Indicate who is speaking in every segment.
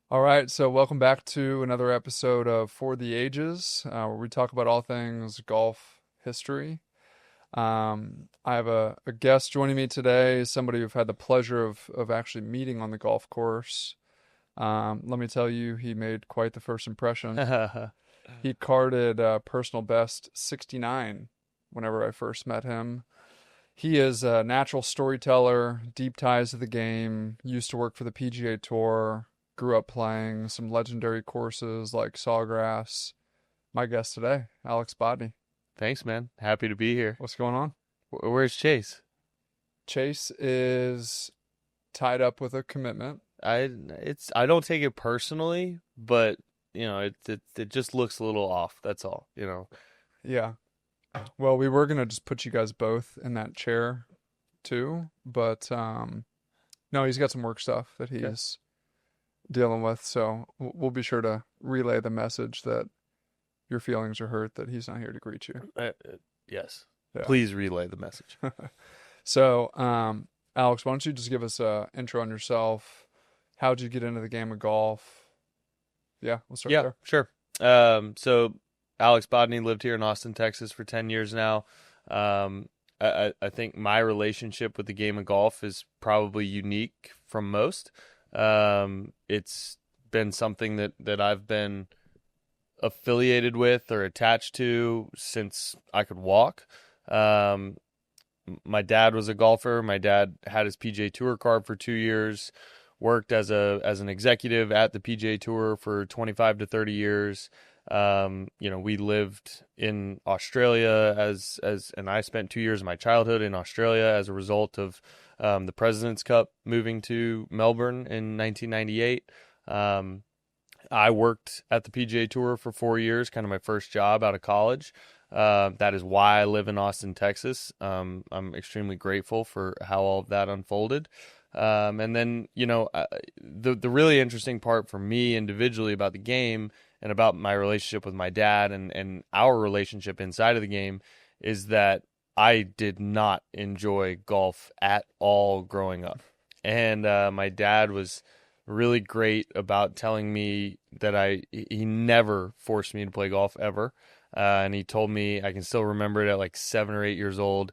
Speaker 1: All right, so welcome back to another episode of For the Ages, where we talk about all things golf history. I have a guest joining me today, somebody who've had the pleasure of actually meeting on the golf course. Let me tell you, he made quite the first impression. He carded personal best 69 whenever I first met him. He is a natural storyteller, deep ties to the game, used to work for the PGA Tour, grew up playing some legendary courses like Sawgrass. My guest today, Alex Bodney.
Speaker 2: Thanks, man. Happy to be here.
Speaker 1: What's going on?
Speaker 2: Where's Chase?
Speaker 1: Chase is tied up with a commitment.
Speaker 2: I don't take it personally, but it just looks a little off. That's all.
Speaker 1: Yeah. Well, we were gonna just put you guys both in that chair too, but no, he's got some work stuff that
Speaker 2: Okay.
Speaker 1: he's dealing with, so we'll be sure to relay the message that your feelings are hurt that he's not here to greet you.
Speaker 2: Yes.
Speaker 1: Yeah.
Speaker 2: Please relay the message.
Speaker 1: So, Alex, why don't you just give us a intro on yourself? How'd you get into the game of golf? Yeah, we'll start
Speaker 2: Yeah,
Speaker 1: there.
Speaker 2: sure. So Alex Bodney lived here in Austin, Texas for 10 years now. I think my relationship with the game of golf is probably unique from most. It's been something that I've been affiliated with or attached to since I could walk. Um, my dad was a golfer. My dad had his PGA Tour card for 2 years. Worked as an executive at the PGA Tour for 25 to 30 years. We lived in Australia and I spent 2 years of my childhood in Australia as a result of the President's Cup moving to Melbourne in 1998. I worked at the PGA Tour for 4 years, kind of my first job out of college. That is why I live in Austin, Texas. I'm extremely grateful for how all of that unfolded. And then, the really interesting part for me individually about the game and about my relationship with my dad and our relationship inside of the game is that I did not enjoy golf at all growing up. And my dad was really great about telling me that he never forced me to play golf ever. And he told me, I can still remember it at like 7 or 8 years old.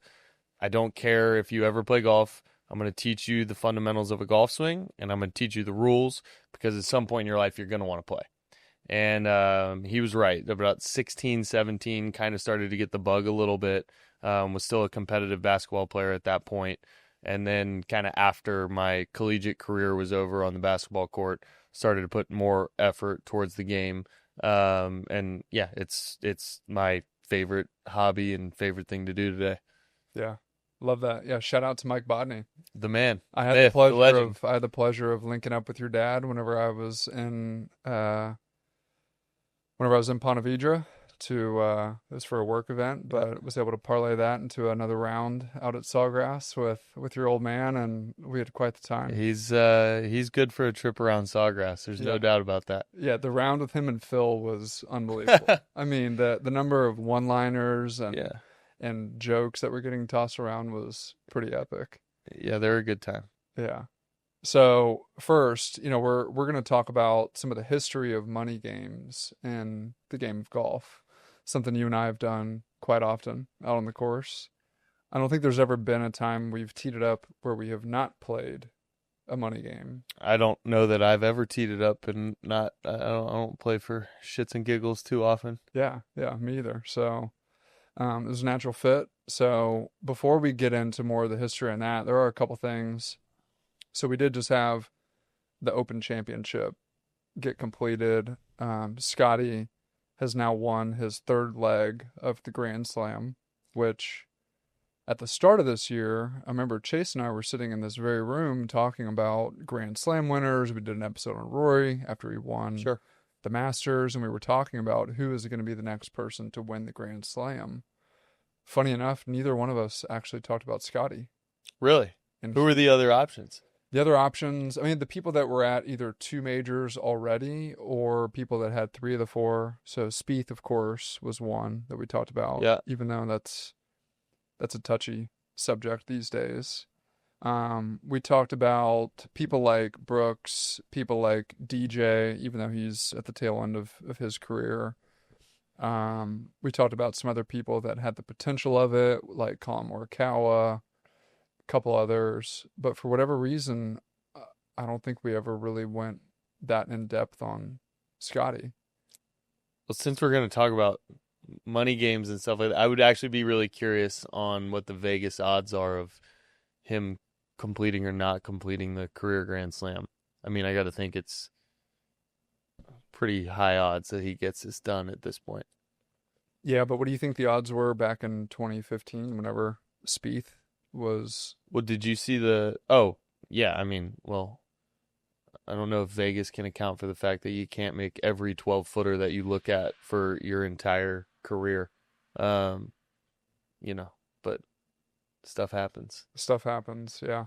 Speaker 2: I don't care if you ever play golf. I'm going to teach you the fundamentals of a golf swing, and I'm going to teach you the rules because at some point in your life, you're going to want to play. And he was right. About 16, 17, kind of started to get the bug a little bit. Was still a competitive basketball player at that point. And then kind of after my collegiate career was over on the basketball court, started to put more effort towards the game. And yeah, it's my favorite hobby and favorite thing to do today.
Speaker 1: Yeah, love that. Yeah, shout out to Mike Bodney.
Speaker 2: The man,
Speaker 1: I had the
Speaker 2: myth, the
Speaker 1: pleasure
Speaker 2: legend.
Speaker 1: of I had the pleasure of linking up with your dad whenever I was in Ponte Vedra to it was for a work event, but was able to parlay that into another round out at Sawgrass with your old man, and we had quite the time.
Speaker 2: He's good for a trip around Sawgrass. There's
Speaker 1: Yeah.
Speaker 2: no doubt about that.
Speaker 1: Yeah, the round with him and Phil was unbelievable. I mean, the number of one-liners
Speaker 2: Yeah.
Speaker 1: and jokes that were getting tossed around was pretty epic.
Speaker 2: Yeah, they're a good time.
Speaker 1: Yeah. So first, we're going to talk about some of the history of money games and the game of golf. Something you and I have done quite often out on the course. I don't think there's ever been a time we've teed it up where we have not played a money game.
Speaker 2: I don't know that I've ever teed it up and not. I don't play for shits and giggles too often.
Speaker 1: Yeah, yeah, me either. So it was a natural fit. So before we get into more of the history on that, there are a couple things. So we did just have the Open Championship get completed. Scotty has now won his third leg of the Grand Slam, which at the start of this year, I remember Chase and I were sitting in this very room talking about Grand Slam winners. We did an episode on Rory after he won
Speaker 2: Sure.
Speaker 1: the Masters, and we were talking about who is going to be the next person to win the Grand Slam. Funny enough, neither one of us actually talked about Scotty.
Speaker 2: Really?
Speaker 1: And
Speaker 2: Who are the other options?
Speaker 1: the other options, I mean, the people that were at either two majors already or people that had three of the four. So Spieth, of course, was one that we talked about.
Speaker 2: Yeah.
Speaker 1: Even though that's a touchy subject these days. We talked about people like Brooks, people like DJ, even though he's at the tail end of his career. We talked about some other people that had the potential of it, like Colin Morikawa, a couple others. But for whatever reason, I don't think we ever really went that in depth on Scotty.
Speaker 2: Well, since we're going to talk about money games and stuff like that, I would actually be really curious on what the Vegas odds are of him completing or not completing the career Grand Slam. I mean, I got to think it's pretty high odds that he gets this done at this point.
Speaker 1: Yeah, but what do you think the odds were back in 2015 whenever Spieth was?
Speaker 2: Well, did you see the? Oh, yeah. I mean, well, I don't know if Vegas can account for the fact that you can't make every 12-footer that you look at for your entire career. Um, but stuff happens.
Speaker 1: Stuff happens, yeah.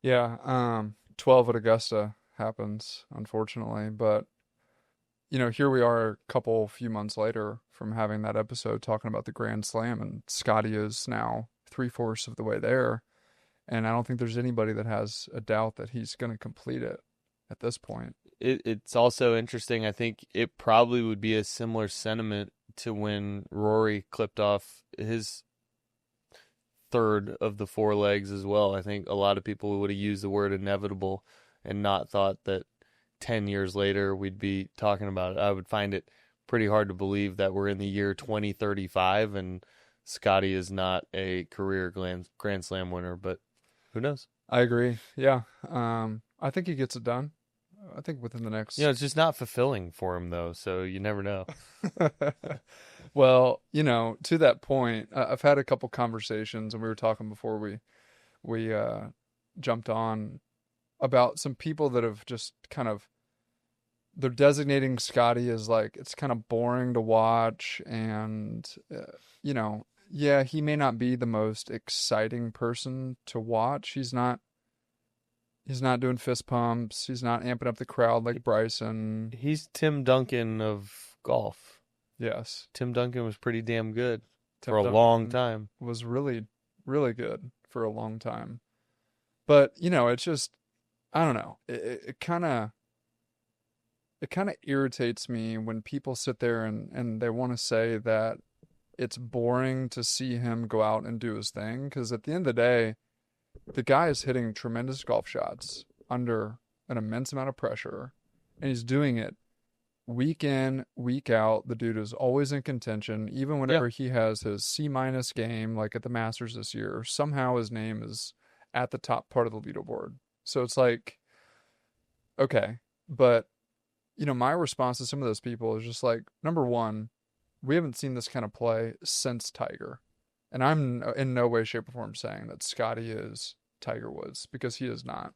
Speaker 1: Yeah, 12 at Augusta happens, unfortunately, but here we are few months later from having that episode talking about the Grand Slam, and Scotty is now three-fourths of the way there, and I don't think there's anybody that has a doubt that he's going to complete it at this point.
Speaker 2: It's also interesting. I think it probably would be a similar sentiment to when Rory clipped off his third of the four legs as well. I think a lot of people would have used the word inevitable and not thought that 10 years later we'd be talking about it. I would find it pretty hard to believe that we're in the year 2035 and Scotty is not a career Grand Slam winner, but who knows?
Speaker 1: I agree. Yeah. I think he gets it done. I think within the next.
Speaker 2: It's just not fulfilling for him though, so you never know.
Speaker 1: Well, to that point, I've had a couple conversations, and we were talking before we jumped on about some people that have just they're designating Scotty as like it's kind of boring to watch, and yeah, he may not be the most exciting person to watch. He's not doing fist pumps. He's not amping up the crowd like Bryson.
Speaker 2: He's Tim Duncan of golf.
Speaker 1: Yes.
Speaker 2: Tim Duncan was pretty damn good for a
Speaker 1: Duncan
Speaker 2: long time.
Speaker 1: Was really, really good for a long time. But, it's just, I don't know. It kind of irritates me when people sit there and they want to say that it's boring to see him go out and do his thing. Because at the end of the day, the guy is hitting tremendous golf shots under an immense amount of pressure, and he's doing it week in, week out. The dude is always in contention, even whenever he has his C- game, like at the Masters this year. Somehow his name is at the top part of the leaderboard. So it's like, okay, but my response to some of those people is just like, number one, we haven't seen this kind of play since Tiger. And I'm in no way, shape, or form saying that Scotty is Tiger Woods, because he is not.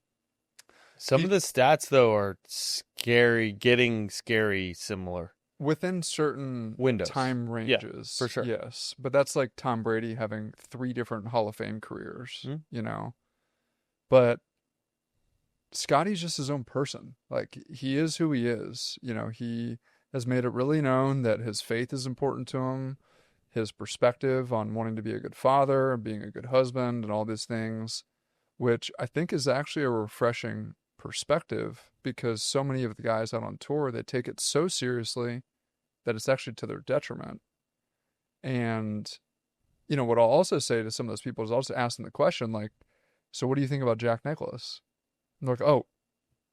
Speaker 2: Some of the stats, though, are scary, getting scary similar.
Speaker 1: Within certain
Speaker 2: windows.
Speaker 1: Time ranges.
Speaker 2: Yeah, for sure.
Speaker 1: Yes. But that's like Tom Brady having 3 different Hall of Fame careers, But Scotty's just his own person. Like, he is who he is. He has made it really known that his faith is important to him. His perspective on wanting to be a good father and being a good husband and all these things, which I think is actually a refreshing perspective, because so many of the guys out on tour, they take it so seriously that it's actually to their detriment. And, what I'll also say to some of those people is I'll just ask them the question, like, so what do you think about Jack Nicklaus? And they're like, oh,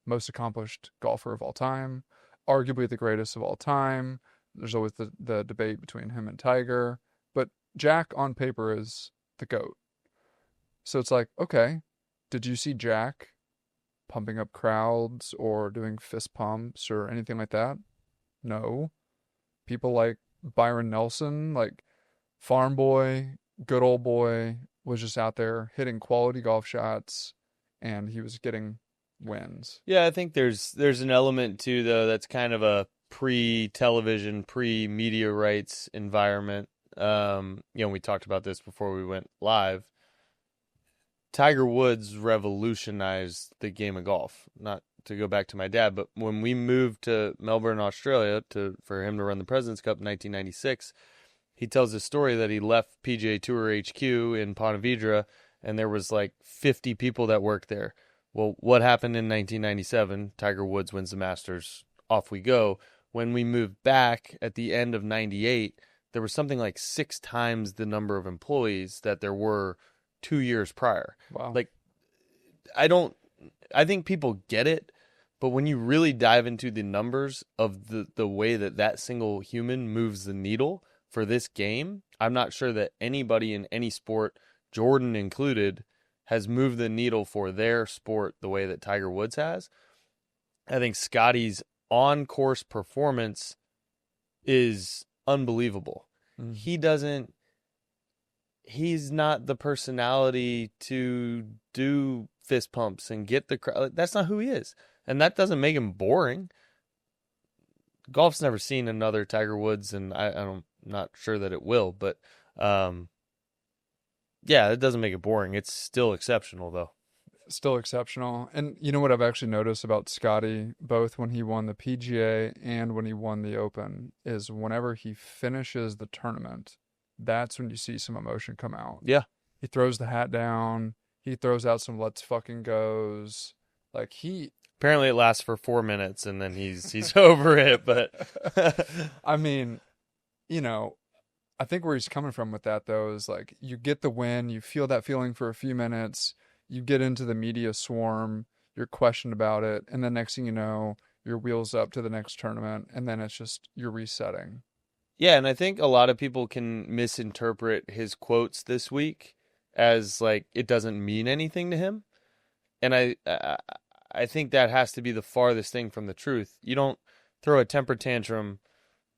Speaker 1: most accomplished golfer of all time, arguably the greatest of all time. There's always the debate between him and Tiger, but Jack on paper is the GOAT. So it's like, okay, did you see Jack pumping up crowds or doing fist pumps or anything like that? No. People like Byron Nelson, like farm boy, good old boy, was just out there hitting quality golf shots, and he was getting wins.
Speaker 2: Yeah, I think there's an element too, though, that's kind of a pre-television, pre-media rights environment. We talked about this before we went live. Tiger Woods revolutionized the game of golf. Not to go back to my dad, but when we moved to Melbourne, Australia, for him to run the President's Cup in 1996, he tells a story that he left PGA Tour HQ in Ponte Vedra and there was like 50 people that worked there. Well, what happened in 1997? Tiger Woods wins the Masters. Off we go. When we moved back at the end of 98, there was something like 6 times the number of employees that there were 2 years prior.
Speaker 1: Wow.
Speaker 2: Like, I think people get it, but when you really dive into the numbers of the way that single human moves the needle for this game, I'm not sure that anybody in any sport, Jordan included, has moved the needle for their sport the way that Tiger Woods has. I think Scotty's on-course performance is unbelievable.
Speaker 1: Mm.
Speaker 2: He's not the personality to do fist pumps and get the crowd. That's not who he is. And that doesn't make him boring. Golf's never seen another Tiger Woods, and I'm not sure that it will, but yeah, it doesn't make it boring. It's still exceptional, though.
Speaker 1: Still exceptional. And you know what I've actually noticed about Scotty, both when he won the PGA and when he won the Open, is whenever he finishes the tournament, that's when you see some emotion come out.
Speaker 2: Yeah.
Speaker 1: He throws the hat down. He throws out some let's fucking goes. Like
Speaker 2: Apparently it lasts for 4 minutes and then he's over it, but
Speaker 1: I mean, you know, I think where he's coming from with that though is like you get the win, you feel that feeling for a few minutes, you get into the media swarm, you're questioned about it, and then next thing you know, your wheels up to the next tournament, and then it's just you're resetting.
Speaker 2: yeah, and I think a lot of people can misinterpret his quotes this week as like it doesn't mean anything to him. And I think that has to be the farthest thing from the truth. You don't throw a temper tantrum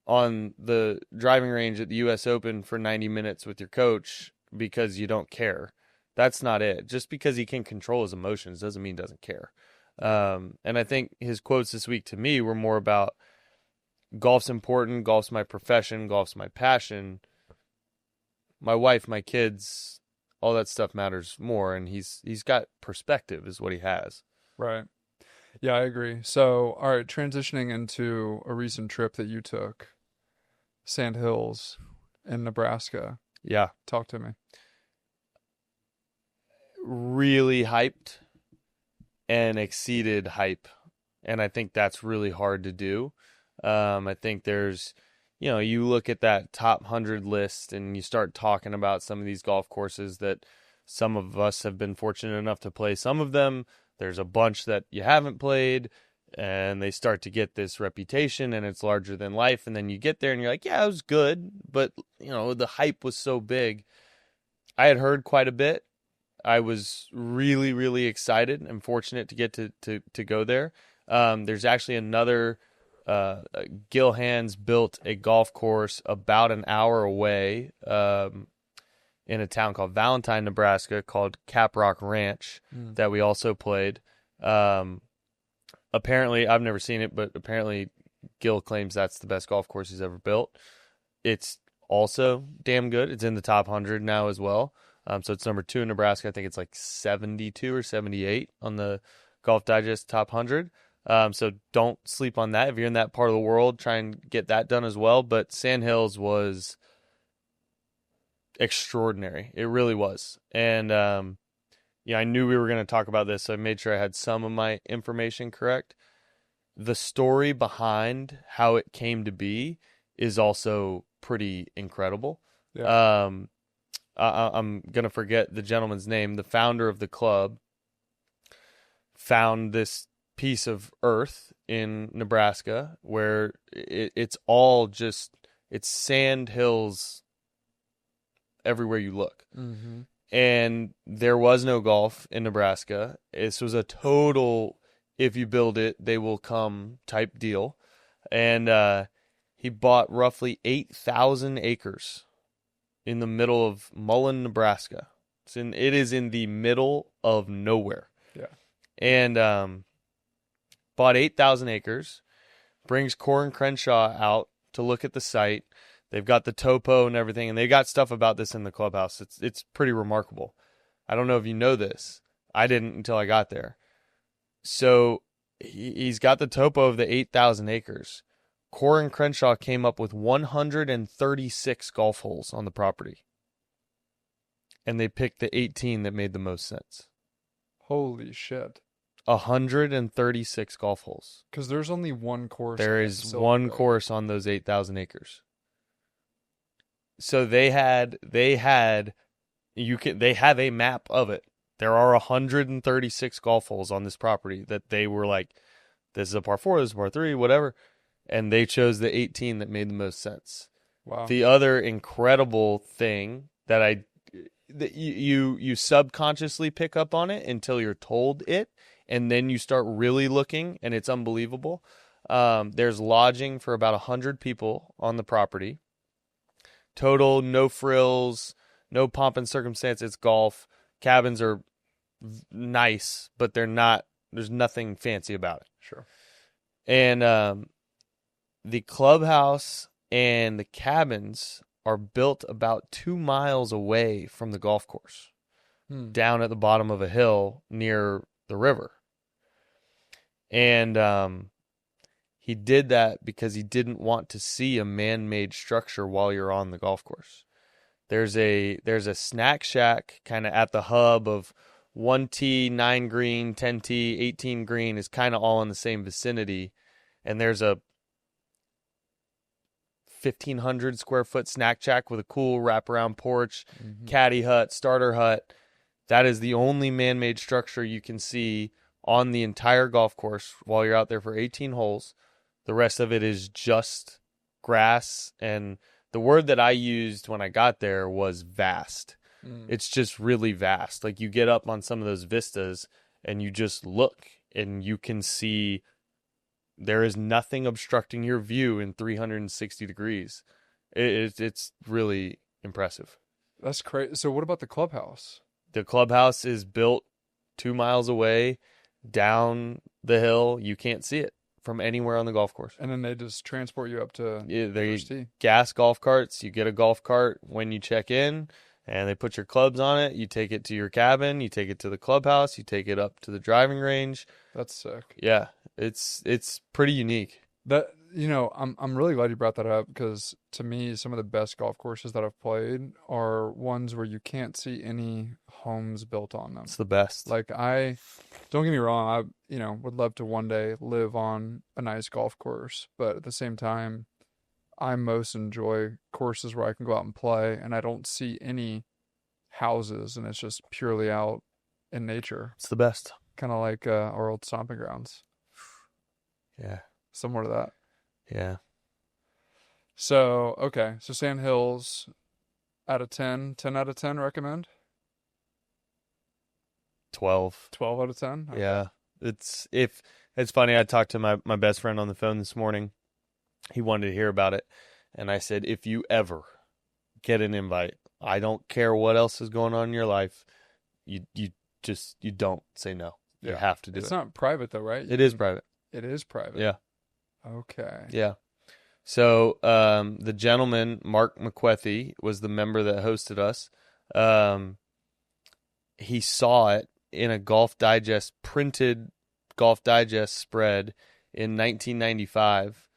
Speaker 2: on the driving range at the US Open for 90 minutes with your coach because you don't care. That's not it. Just because he can control his emotions doesn't mean he doesn't care. And I think his quotes this week to me were more about golf's important, golf's my profession, golf's my passion. My wife, my kids, all that stuff matters more, and he's got perspective is what he has.
Speaker 1: Right. Yeah, I agree. So, all right, transitioning into a recent trip that you took, Sand Hills in Nebraska.
Speaker 2: Yeah.
Speaker 1: Talk to me.
Speaker 2: Really hyped and exceeded hype. And I think that's really hard to do. I think there's, you look at that top 100 list and you start talking about some of these golf courses that some of us have been fortunate enough to play some of them. There's a bunch that you haven't played, and they start to get this reputation and it's larger than life. And then you get there and you're like, yeah, it was good. But, the hype was so big. I had heard quite a bit. I was really, really excited and fortunate to get to go there. There's actually another, Gil Hands built a golf course about an hour away in a town called Valentine, Nebraska, called Caprock Ranch that we also played. Apparently, I've never seen it, but apparently Gil claims that's the best golf course he's ever built. It's also damn good. It's in the top 100 now as well. So it's number 2 in Nebraska. I think it's like 72 or 78 on the Golf Digest top 100. So don't sleep on that. If you're in that part of the world, try and get that done as well. But Sand Hills was extraordinary. It really was. And, I knew we were going to talk about this, so I made sure I had some of my information correct. The story behind how it came to be is also pretty incredible.
Speaker 1: Yeah.
Speaker 2: I'm going to forget the gentleman's name. The founder of the club found this piece of earth in Nebraska where it's all just, it's sand hills everywhere you look.
Speaker 1: Mm-hmm.
Speaker 2: And there was no golf in Nebraska. This was a total, if you build it, they will come type deal. And he bought roughly 8,000 acres in the middle of Mullen, Nebraska. It is in the middle of nowhere.
Speaker 1: Yeah.
Speaker 2: And bought 8,000 acres, brings Corin Crenshaw out to look at the site. They've got the topo and everything, and they got stuff about this in the clubhouse. It's pretty remarkable. I don't know if you know this. I didn't until I got there. So he's got the topo of the 8,000 acres. Corin Crenshaw came up with 136 golf holes on the property. and they picked the 18 that made the most sense.
Speaker 1: Holy shit.
Speaker 2: 136 golf holes.
Speaker 1: Because there's only one course.
Speaker 2: There
Speaker 1: in that
Speaker 2: is
Speaker 1: facility,
Speaker 2: one
Speaker 1: right?
Speaker 2: course on those 8,000 acres. So they have a map of it. There are 136 golf holes on this property that they were like, this is a par 4, this is a par 3, whatever. And they chose the 18 that made the most sense.
Speaker 1: Wow.
Speaker 2: The other incredible thing that you subconsciously pick up on it until you're told it, and then you start really looking, and it's unbelievable. There's lodging for about 100 people on the property. Total, no frills, no pomp and circumstance. It's golf. Cabins are nice, but they're not. There's nothing fancy about it.
Speaker 1: Sure.
Speaker 2: And the clubhouse and the cabins are built about 2 miles away from the golf course, down at the bottom of a hill near the river. And he did that because he didn't want to see a man-made structure while you're on the golf course. There's a snack shack kind of at the hub of 1T, 9 green, 10T, 18 green is kind of all in the same vicinity. And there's a 1,500 square foot snack shack with a cool wraparound porch, caddy hut, starter hut. That is the only man-made structure you can see on the entire golf course while you're out there for 18 holes. The rest of it is just grass, and the word that I used when I got there was vast. It's just really vast. Like, you get up on some of those vistas and you just look and you can see there is nothing obstructing your view in 360 degrees. It's really impressive.
Speaker 1: That's crazy. So what about the clubhouse?
Speaker 2: The clubhouse is built 2 miles away down the hill. You can't see it from anywhere on the golf course.
Speaker 1: And then they just transport you up to
Speaker 2: they gas golf carts. You get a golf cart when you check in, and they put your clubs on it. You take it to your cabin. You take it to the clubhouse. You take it up to the driving range.
Speaker 1: That's sick.
Speaker 2: Yeah, it's pretty unique.
Speaker 1: That, I'm really glad you brought that up, because to me, some of the best golf courses that I've played are ones where you can't see any homes built on them.
Speaker 2: It's the best.
Speaker 1: Like, don't get me wrong, I would love to one day live on a nice golf course, but at the same time, I most enjoy courses where I can go out and play and I don't see any houses and it's just purely out in nature.
Speaker 2: It's the best.
Speaker 1: Kind of like our old stomping grounds.
Speaker 2: Yeah.
Speaker 1: Similar to that.
Speaker 2: Yeah.
Speaker 1: So, okay. So Sand Hills out of 10 out of 10 recommend?
Speaker 2: 12.
Speaker 1: 12 out of 10? Okay.
Speaker 2: Yeah. It's funny. I talked to my best friend on the phone this morning. He wanted to hear about it. And I said, if you ever get an invite, I don't care what else is going on in your life, you don't say no. You have to do it.
Speaker 1: It's not private though, right?
Speaker 2: It is private.
Speaker 1: It is private.
Speaker 2: Yeah.
Speaker 1: Okay.
Speaker 2: Yeah. So the gentleman, Mark McQuethy, was the member that hosted us. He saw it in a printed Golf Digest spread in 1995,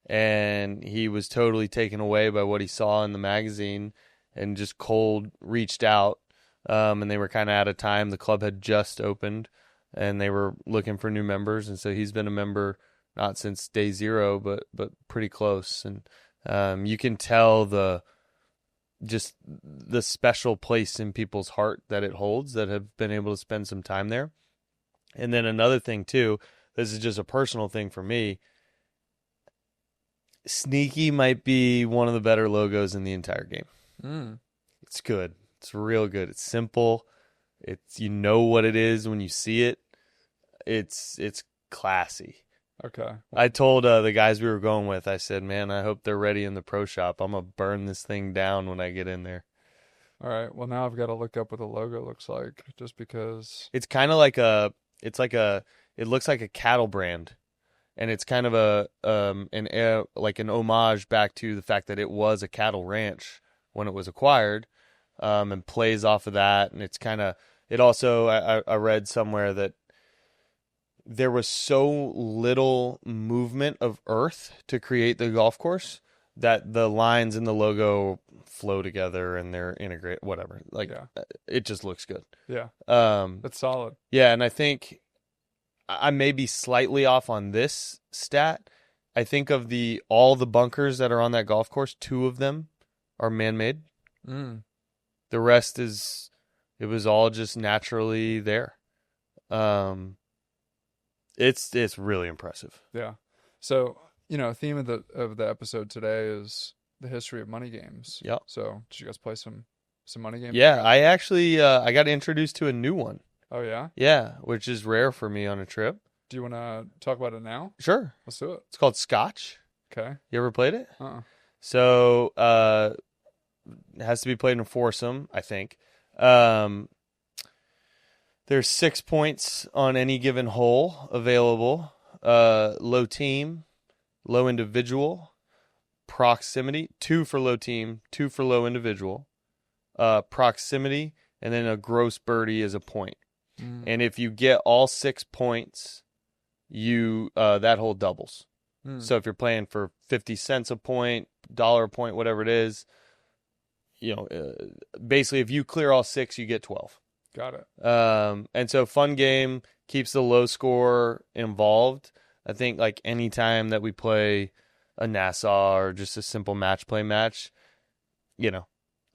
Speaker 2: and he was totally taken away by what he saw in the magazine and just cold reached out. And they were kind of out of time. The club had just opened, and they were looking for new members, and so he's been a member not since day zero, but pretty close. And you can tell the special place in people's heart that it holds that have been able to spend some time there. And then another thing too, this is just a personal thing for me. Sneaky might be one of the better logos in the entire game. It's good. It's real good. It's simple. You know what it is when you see it. It's classy.
Speaker 1: Okay.
Speaker 2: I told the guys we were going with, I said, man, I hope they're ready in the pro shop. I'm going to burn this thing down when I get in there.
Speaker 1: All right. Well, now I've got to look up what the logo looks like, just because.
Speaker 2: It's kind of like it looks like a cattle brand. And it's kind of an homage back to the fact that it was a cattle ranch when it was acquired, and plays off of that. And it's it also, I read somewhere that there was so little movement of earth to create the golf course that the lines in the logo flow together and they're integrated, whatever. Like
Speaker 1: Yeah.
Speaker 2: it just looks good.
Speaker 1: Yeah.
Speaker 2: Um,
Speaker 1: That's solid.
Speaker 2: yeah, and I think I may be slightly off on this stat. I think of all the bunkers that are on that golf course, 2 of them are man-made.
Speaker 1: Mm.
Speaker 2: The rest it was all just naturally there. It's really impressive.
Speaker 1: Yeah. So, theme of the episode today is the history of money games.
Speaker 2: Yep.
Speaker 1: So, did you guys play some money games?
Speaker 2: Yeah, I actually I got introduced to a new one.
Speaker 1: Oh yeah?
Speaker 2: Yeah, which is rare for me on a trip.
Speaker 1: Do you want to talk about it now?
Speaker 2: Sure.
Speaker 1: Let's do it.
Speaker 2: It's called Scotch.
Speaker 1: Okay.
Speaker 2: You ever played it?
Speaker 1: Uh-uh.
Speaker 2: So, it has to be played in a foursome, I think. There's 6 points on any given hole available. Low team, low individual, proximity, 2 for low team, 2 for low individual, proximity, and then a gross birdie is a point.
Speaker 1: Mm.
Speaker 2: And if you get all 6 points, you that hole doubles.
Speaker 1: Mm.
Speaker 2: So if you're playing for 50 cents a point, dollar a point, whatever it is, basically if you clear all 6, you get 12.
Speaker 1: Got it.
Speaker 2: And so fun game, keeps the low score involved. I think like any time that we play a Nassau or just a simple match play match,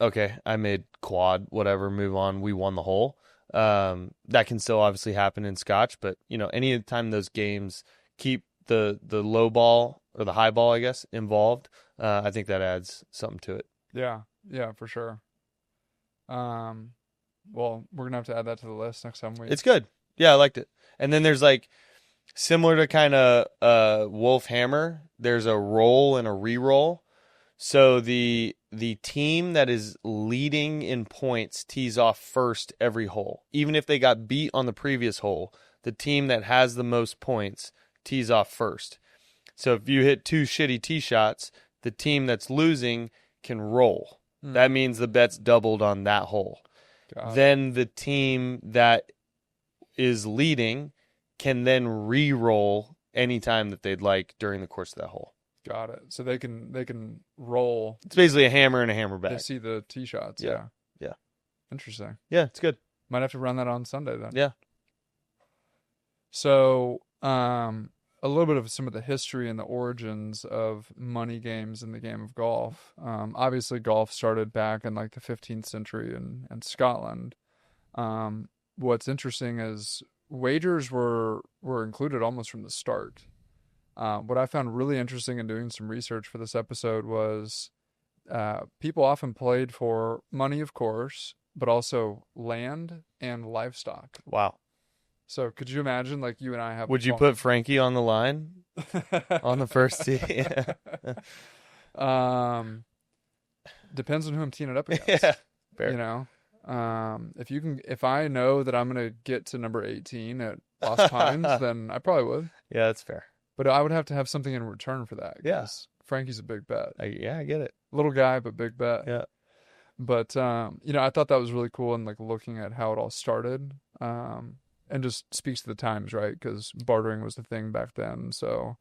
Speaker 2: okay, I made quad, whatever, move on, we won the hole. That can still obviously happen in Scotch, but any time those games keep the low ball or the high ball, I guess, involved, I think that adds something to it.
Speaker 1: Yeah. Yeah, for sure. Well, we're gonna have to add that to the list next time
Speaker 2: It's good. Yeah, I liked it. And then there's like similar to kind of Wolf Hammer, there's a roll and a re-roll. So the team that is leading in points tees off first every hole. Even if they got beat on the previous hole, the team that has the most points tees off first. So if you hit 2 shitty tee shots, the team that's losing can roll. That means the bet's doubled on that hole. Then the team that is leading can then re-roll anytime that they'd like during the course of that hole.
Speaker 1: Got it. So they can roll.
Speaker 2: It's basically a hammer and a hammer back.
Speaker 1: They see the tee shots.
Speaker 2: Yeah. Yeah.
Speaker 1: Interesting.
Speaker 2: Yeah, it's good.
Speaker 1: Might have to run that on Sunday then.
Speaker 2: Yeah.
Speaker 1: So, a little bit of some of the history and the origins of money games in the game of golf. Obviously, golf started back in like the 15th century in Scotland. What's interesting is wagers were included almost from the start. What I found really interesting in doing some research for this episode was people often played for money, of course, but also land and livestock.
Speaker 2: Wow.
Speaker 1: So could you imagine, like, you and I have...
Speaker 2: Would you put Frankie on the line on the first tee?
Speaker 1: Depends on who I'm teeing it up against.
Speaker 2: Yeah, fair.
Speaker 1: If I know that I'm gonna get to number 18 at Lost Pines, then I probably would.
Speaker 2: Yeah, that's fair.
Speaker 1: But I would have to have something in return for that.
Speaker 2: Yeah.
Speaker 1: Frankie's a big bet.
Speaker 2: I get it.
Speaker 1: Little guy, but big bet.
Speaker 2: Yeah.
Speaker 1: But I thought that was really cool, and like looking at how it all started. And just speaks to the times, right? Because bartering was the thing back then. So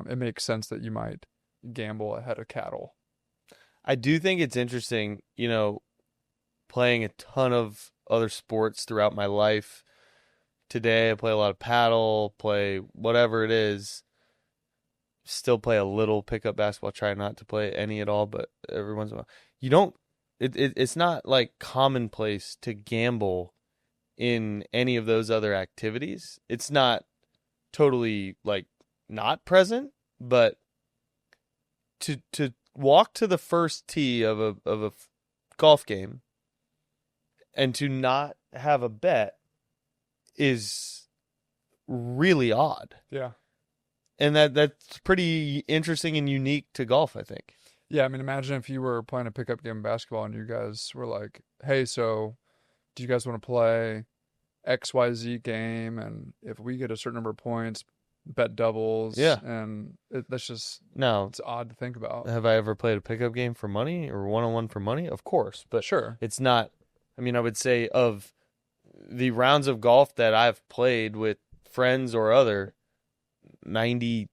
Speaker 1: it makes sense that you might gamble ahead of cattle.
Speaker 2: I do think it's interesting, playing a ton of other sports throughout my life. Today I play a lot of paddle, play whatever it is. Still play a little pickup basketball, try not to play any at all, but every once in a while. It's not like commonplace to gamble in any of those other activities. It's not totally like not present, but to walk to the first tee of a golf game and to not have a bet is really odd.
Speaker 1: Yeah.
Speaker 2: And that's pretty interesting and unique to golf, I think.
Speaker 1: Yeah, I mean, imagine if you were playing a pickup game of basketball and you guys were like, hey, so do you guys want to play XYZ game? And if we get a certain number of points, bet doubles.
Speaker 2: Yeah.
Speaker 1: And that's just,
Speaker 2: Now,
Speaker 1: it's odd to think about.
Speaker 2: have I ever played a pickup game for money or one-on-one for money? Of course. But
Speaker 1: Sure.
Speaker 2: it's not, I would say of the rounds of golf that I've played with friends or other, 98%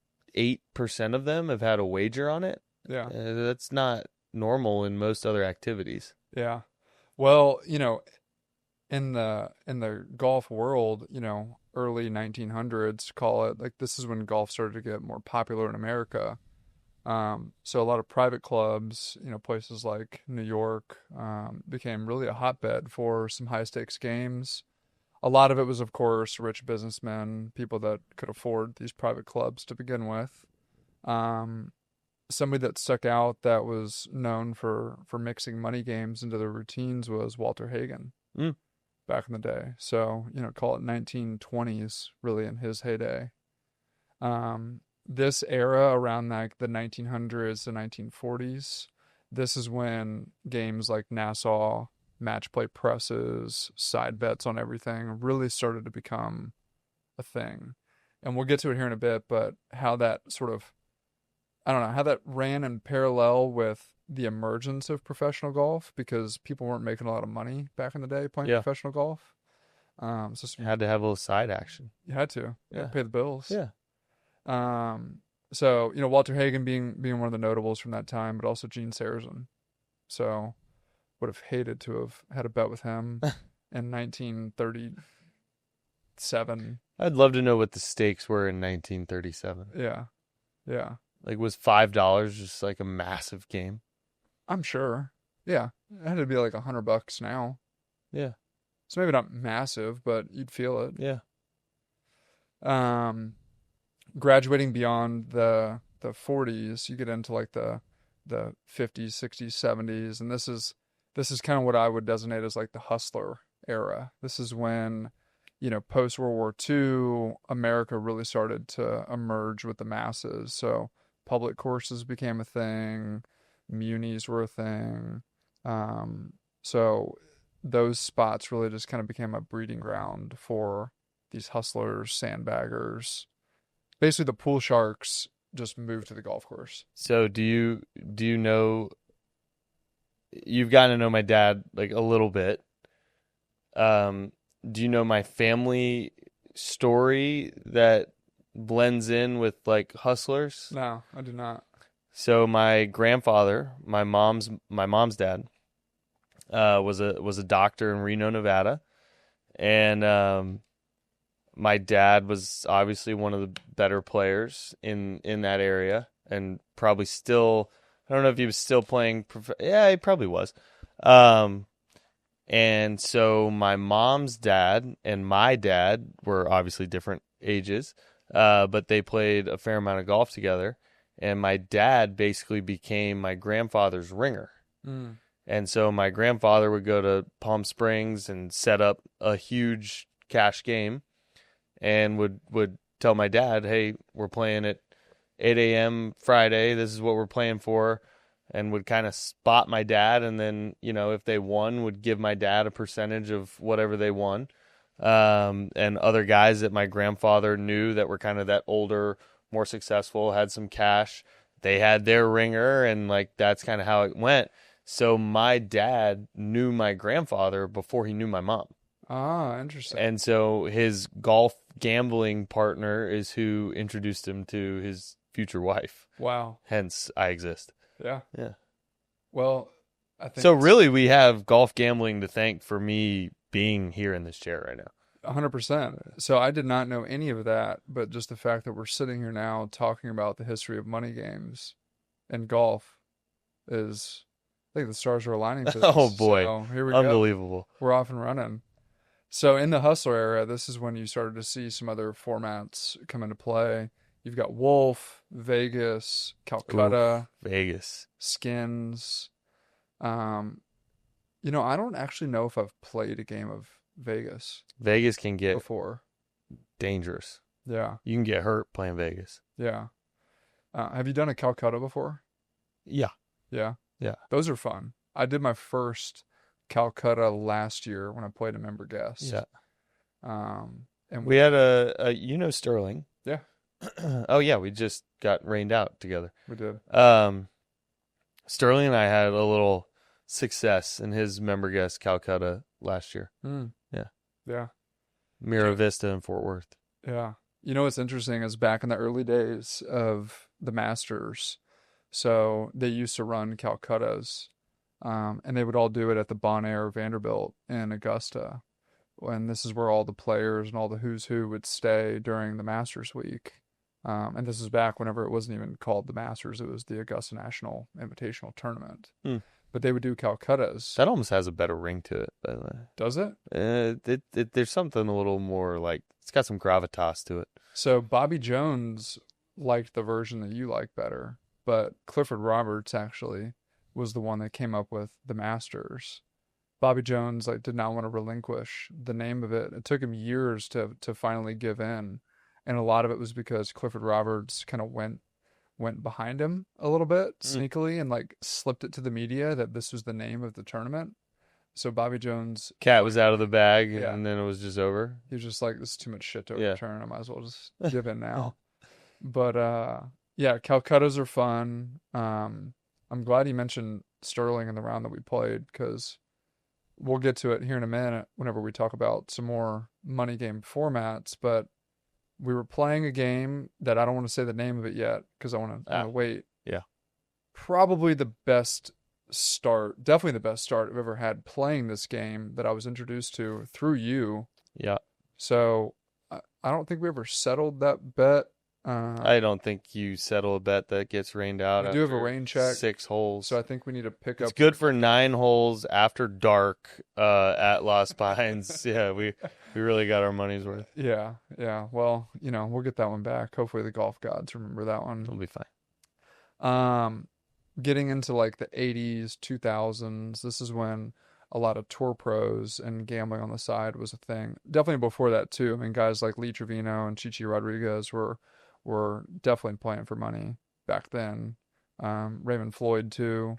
Speaker 2: of them have had a wager on it.
Speaker 1: Yeah.
Speaker 2: That's not normal in most other activities.
Speaker 1: Yeah. Well, in the golf world, early 1900s, call it, like this is when golf started to get more popular in America. So a lot of private clubs, places like New York, became really a hotbed for some high stakes games. A lot of it was, of course, rich businessmen, people that could afford these private clubs to begin with. Um, Somebody that stuck out that was known for mixing money games into their routines was Walter Hagen
Speaker 2: Mm.
Speaker 1: back in the day. So, call it 1920s, really in his heyday. This era around like the 1900s to 1940s, this is when games like Nassau, match play presses, side bets on everything really started to become a thing. And we'll get to it here in a bit, but how that sort of, I don't know, how that ran in parallel with the emergence of professional golf because people weren't making a lot of money back in the day playing
Speaker 2: Yeah.
Speaker 1: professional golf. So
Speaker 2: Had to have a little side action.
Speaker 1: you had to,
Speaker 2: Yeah.
Speaker 1: pay the bills.
Speaker 2: Yeah.
Speaker 1: So Walter Hagen being one of the notables from that time, but also Gene Sarazen. So would have hated to have had a bet with him in 1937.
Speaker 2: I'd love to know what the stakes were in 1937.
Speaker 1: Yeah, yeah,
Speaker 2: Like, was $5 just like a massive game?
Speaker 1: I'm sure. Yeah, it had to be like $100 now.
Speaker 2: Yeah.
Speaker 1: So maybe not massive, but you'd feel it.
Speaker 2: Yeah.
Speaker 1: Graduating beyond the 40s, you get into like the 50s, 60s, 70s, and this is kind of what I would designate as like the hustler era. This is when, post World War II, America really started to emerge with the masses. So public courses became a thing, munis were a thing. So those spots really just kind of became a breeding ground for these hustlers, sandbaggers. Basically, the pool sharks just moved to the golf course.
Speaker 2: So do you know, you've gotten to know my dad like a little bit. Do you know my family story that blends in with like hustlers?
Speaker 1: No, I do not.
Speaker 2: So my grandfather, my mom's dad, was a doctor in Reno, Nevada, and my dad was obviously one of the better players in that area, and probably still. I don't know if he was still playing. Yeah, he probably was. And so my mom's dad and my dad were obviously different ages, but they played a fair amount of golf together. And my dad basically became my grandfather's ringer.
Speaker 1: Mm.
Speaker 2: And so my grandfather would go to Palm Springs and set up a huge cash game and would tell my dad, "Hey, we're playing at 8 a.m. Friday. This is what we're playing for." And would kind of spot my dad, and then, if they won, would give my dad a percentage of whatever they won. And other guys that my grandfather knew that were kind of that older, more successful, had some cash. They had their ringer, and like that's kind of how it went. So my dad knew my grandfather before he knew my mom.
Speaker 1: Ah, interesting.
Speaker 2: And so his golf gambling partner is who introduced him to his future wife.
Speaker 1: Wow.
Speaker 2: Hence, I exist.
Speaker 1: Yeah.
Speaker 2: Yeah.
Speaker 1: Well, I think
Speaker 2: So really, we have golf gambling to thank for me being here in this chair right now.
Speaker 1: 100%. So I did not know any of that, but just the fact that we're sitting here now talking about the history of money games and golf is, I think the stars are aligning for this.
Speaker 2: Oh boy,
Speaker 1: So here we go.
Speaker 2: unbelievable.
Speaker 1: We're off and running. So in the hustler era, this is when you started to see some other formats come into play. You've got Wolf, Vegas, Calcutta,
Speaker 2: Vegas.
Speaker 1: Skins. I don't actually know if I've played a game of Vegas
Speaker 2: Vegas can get
Speaker 1: before.
Speaker 2: dangerous.
Speaker 1: Yeah,
Speaker 2: You can get hurt playing Vegas.
Speaker 1: yeah. Have you done a Calcutta before?
Speaker 2: Yeah.
Speaker 1: Yeah,
Speaker 2: Yeah.
Speaker 1: those are fun. I did my first Calcutta last year when I played a member guest.
Speaker 2: Yeah.
Speaker 1: And
Speaker 2: We had a Sterling.
Speaker 1: Yeah,
Speaker 2: Oh yeah, we just got rained out together.
Speaker 1: we did.
Speaker 2: Sterling and I had a little success in his member guest Calcutta last year. Yeah.
Speaker 1: Yeah.
Speaker 2: Mira Vista in Fort Worth.
Speaker 1: Yeah. What's interesting is back in the early days of the Masters, So they used to run Calcuttas, and they would all do it at the Bon Air Vanderbilt in Augusta. And this is where all the players and all the who's who would stay during the Masters week. And this is back whenever it wasn't even called the Masters, it was the Augusta National Invitational Tournament.
Speaker 2: Hmm.
Speaker 1: But they would do Calcuttas.
Speaker 2: That almost has a better ring to it, by the way.
Speaker 1: Does it?
Speaker 2: There's something a little more like, it's got some gravitas to it.
Speaker 1: So Bobby Jones liked the version that you like better, but Clifford Roberts actually was the one that came up with the Masters. Bobby Jones like did not want to relinquish the name of it. It took him years to finally give in, and a lot of it was because Clifford Roberts kind of went behind him a little bit sneakily and like slipped it to the media that this was the name of the tournament. So Bobby Jones
Speaker 2: Cat was out of the bag,
Speaker 1: Yeah.
Speaker 2: and then it was just over.
Speaker 1: He was just like, this is too much shit to
Speaker 2: Yeah.
Speaker 1: overturn. I might as well just give in now. But yeah, Calcuttas are fun. I'm glad you mentioned Sterling in the round that we played because we'll get to it here in a minute whenever we talk about some more money game formats. But we were playing a game that I don't want to say the name of it yet because I want to wait.
Speaker 2: Yeah.
Speaker 1: Probably the best start, definitely the best start I've ever had playing this game that I was introduced to through you.
Speaker 2: Yeah.
Speaker 1: So I don't think we ever settled that bet.
Speaker 2: I don't think you settle a bet that gets rained out.
Speaker 1: We do have a rain check.
Speaker 2: 6 holes.
Speaker 1: So I think we need to pick up.
Speaker 2: It's good for 9 holes after dark at Lost Pines. Yeah, we really got our money's worth.
Speaker 1: Yeah. Well, we'll get that one back. Hopefully the golf gods remember that one.
Speaker 2: It'll be fine.
Speaker 1: Getting into like the 80s, 2000s, this is when a lot of tour pros and gambling on the side was a thing. Definitely before that too. I mean, guys like Lee Trevino and Chichi Rodriguez were definitely playing for money back then. Raymond Floyd too.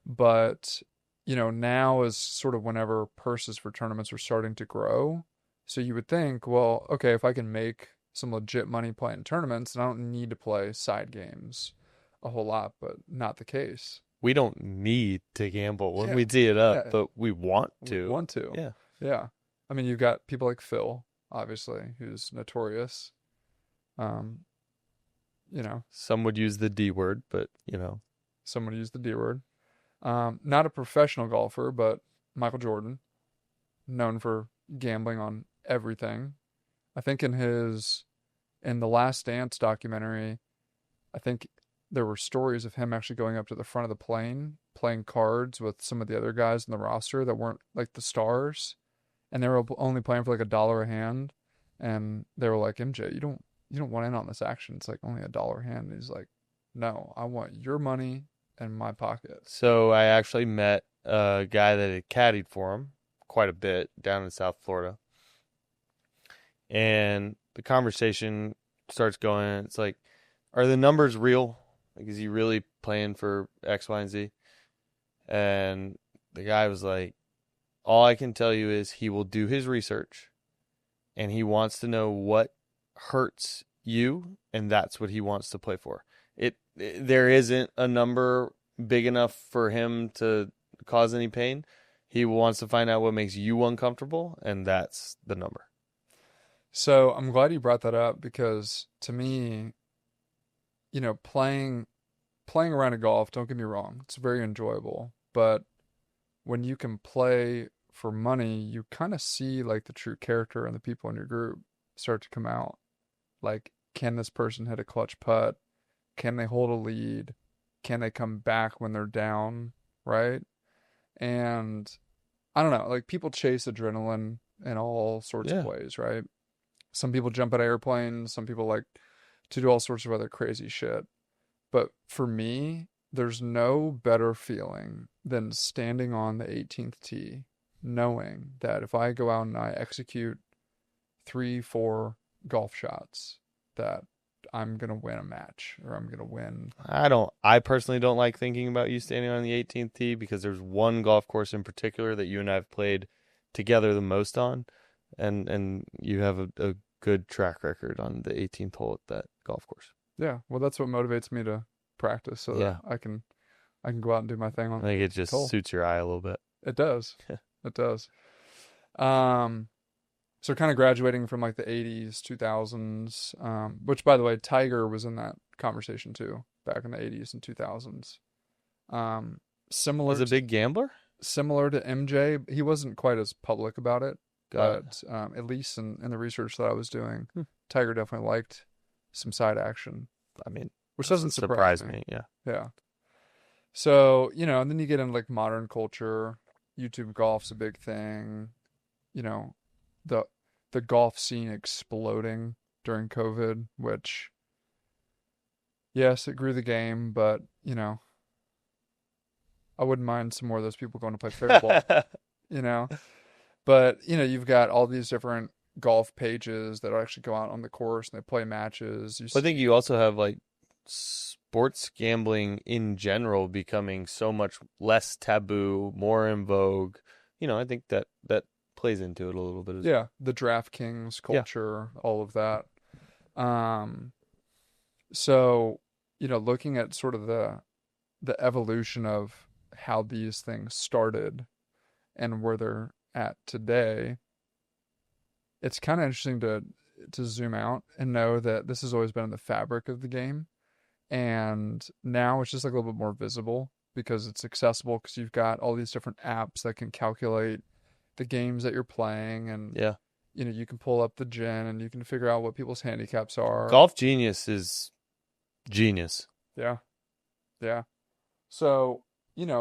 Speaker 1: But, now is sort of whenever purses for tournaments are starting to grow. So you would think, well, okay, if I can make some legit money playing tournaments, then I don't need to play side games a whole lot, but not the case.
Speaker 2: We don't need to gamble when we tee it up, but we want to.
Speaker 1: We want to.
Speaker 2: Yeah.
Speaker 1: Yeah. I mean, you've got people like Phil, obviously, who's notorious.
Speaker 2: Some would use the D word, but
Speaker 1: Some would use the D word. Not a professional golfer, but Michael Jordan, known for gambling on everything. I think in the Last Dance documentary, I think there were stories of him actually going up to the front of the plane, playing cards with some of the other guys in the roster that weren't like the stars, and they were only playing for like $1 a hand, and they were like, MJ, you don't want in on this action. It's like only $1 a hand. And he's like, no, I want your money in my pocket.
Speaker 2: So I actually met a guy that had caddied for him quite a bit down in South Florida, and the conversation starts going. It's like, are the numbers real? Like, is he really playing for X, Y, and Z? And the guy was like, all I can tell you is he will do his research, and he wants to know what hurts you, and that's what he wants to play for. There isn't a number big enough for him to cause any pain. He wants to find out what makes you uncomfortable, and that's the number.
Speaker 1: So I'm glad you brought that up because to me, playing around a golf, don't get me wrong, it's very enjoyable. But when you can play for money, you kind of see like the true character and the people in your group start to come out. Like, can this person hit a clutch putt? Can they hold a lead? Can they come back when they're down? Right? And I don't know, like people chase adrenaline in all sorts of ways, right? Some people jump out of airplanes, some people like to do all sorts of other crazy shit. But for me, there's no better feeling than standing on the 18th tee, knowing that if I go out and I execute 3-4 golf shots, that I'm going to win a match or I'm going to win.
Speaker 2: I personally don't like thinking about you standing on the 18th tee because there's one golf course in particular that you and I have played together the most on, and you have a good track record on the 18th hole at that golf course.
Speaker 1: Yeah, well, that's what motivates me to practice so that I can go out and do my thing on.
Speaker 2: I think it just suits your eye a little bit.
Speaker 1: It does. It does. So kind of graduating from like the 80s, 2000s, which by the way, Tiger was in that conversation too. back in the 80s and 2000s. Um, similar
Speaker 2: Was a
Speaker 1: to,
Speaker 2: big gambler?
Speaker 1: similar to MJ, he wasn't quite as public about it,
Speaker 2: Got it.
Speaker 1: but at least in the research that I was doing,
Speaker 2: Hmm.
Speaker 1: Tiger definitely liked some side action,
Speaker 2: I mean,
Speaker 1: which doesn't surprise me.
Speaker 2: me. Yeah.
Speaker 1: Yeah. So, and then you get into like modern culture. YouTube golf's a big thing. You know, the the golf scene exploding during COVID, which yes, it grew the game, but I wouldn't mind some more of those people going to play pickleball, you know. But, you've got all these different golf pages that actually go out on the course and they play matches.
Speaker 2: I think you also have like sports gambling in general becoming so much less taboo, more in vogue. I think that plays into it a little bit as well.
Speaker 1: Yeah, the DraftKings
Speaker 2: Yeah.
Speaker 1: culture, all of that. Um, so, looking at sort of the evolution of how these things started and where they're at today, it's kind of interesting to zoom out and know that this has always been in the fabric of the game. And now it's just like a little bit more visible because it's accessible because you've got all these different apps that can calculate the games that you're playing and
Speaker 2: Yeah.
Speaker 1: you can pull up the gen and you can figure out what people's handicaps are.
Speaker 2: Golf Genius is genius.
Speaker 1: Yeah. Yeah. So,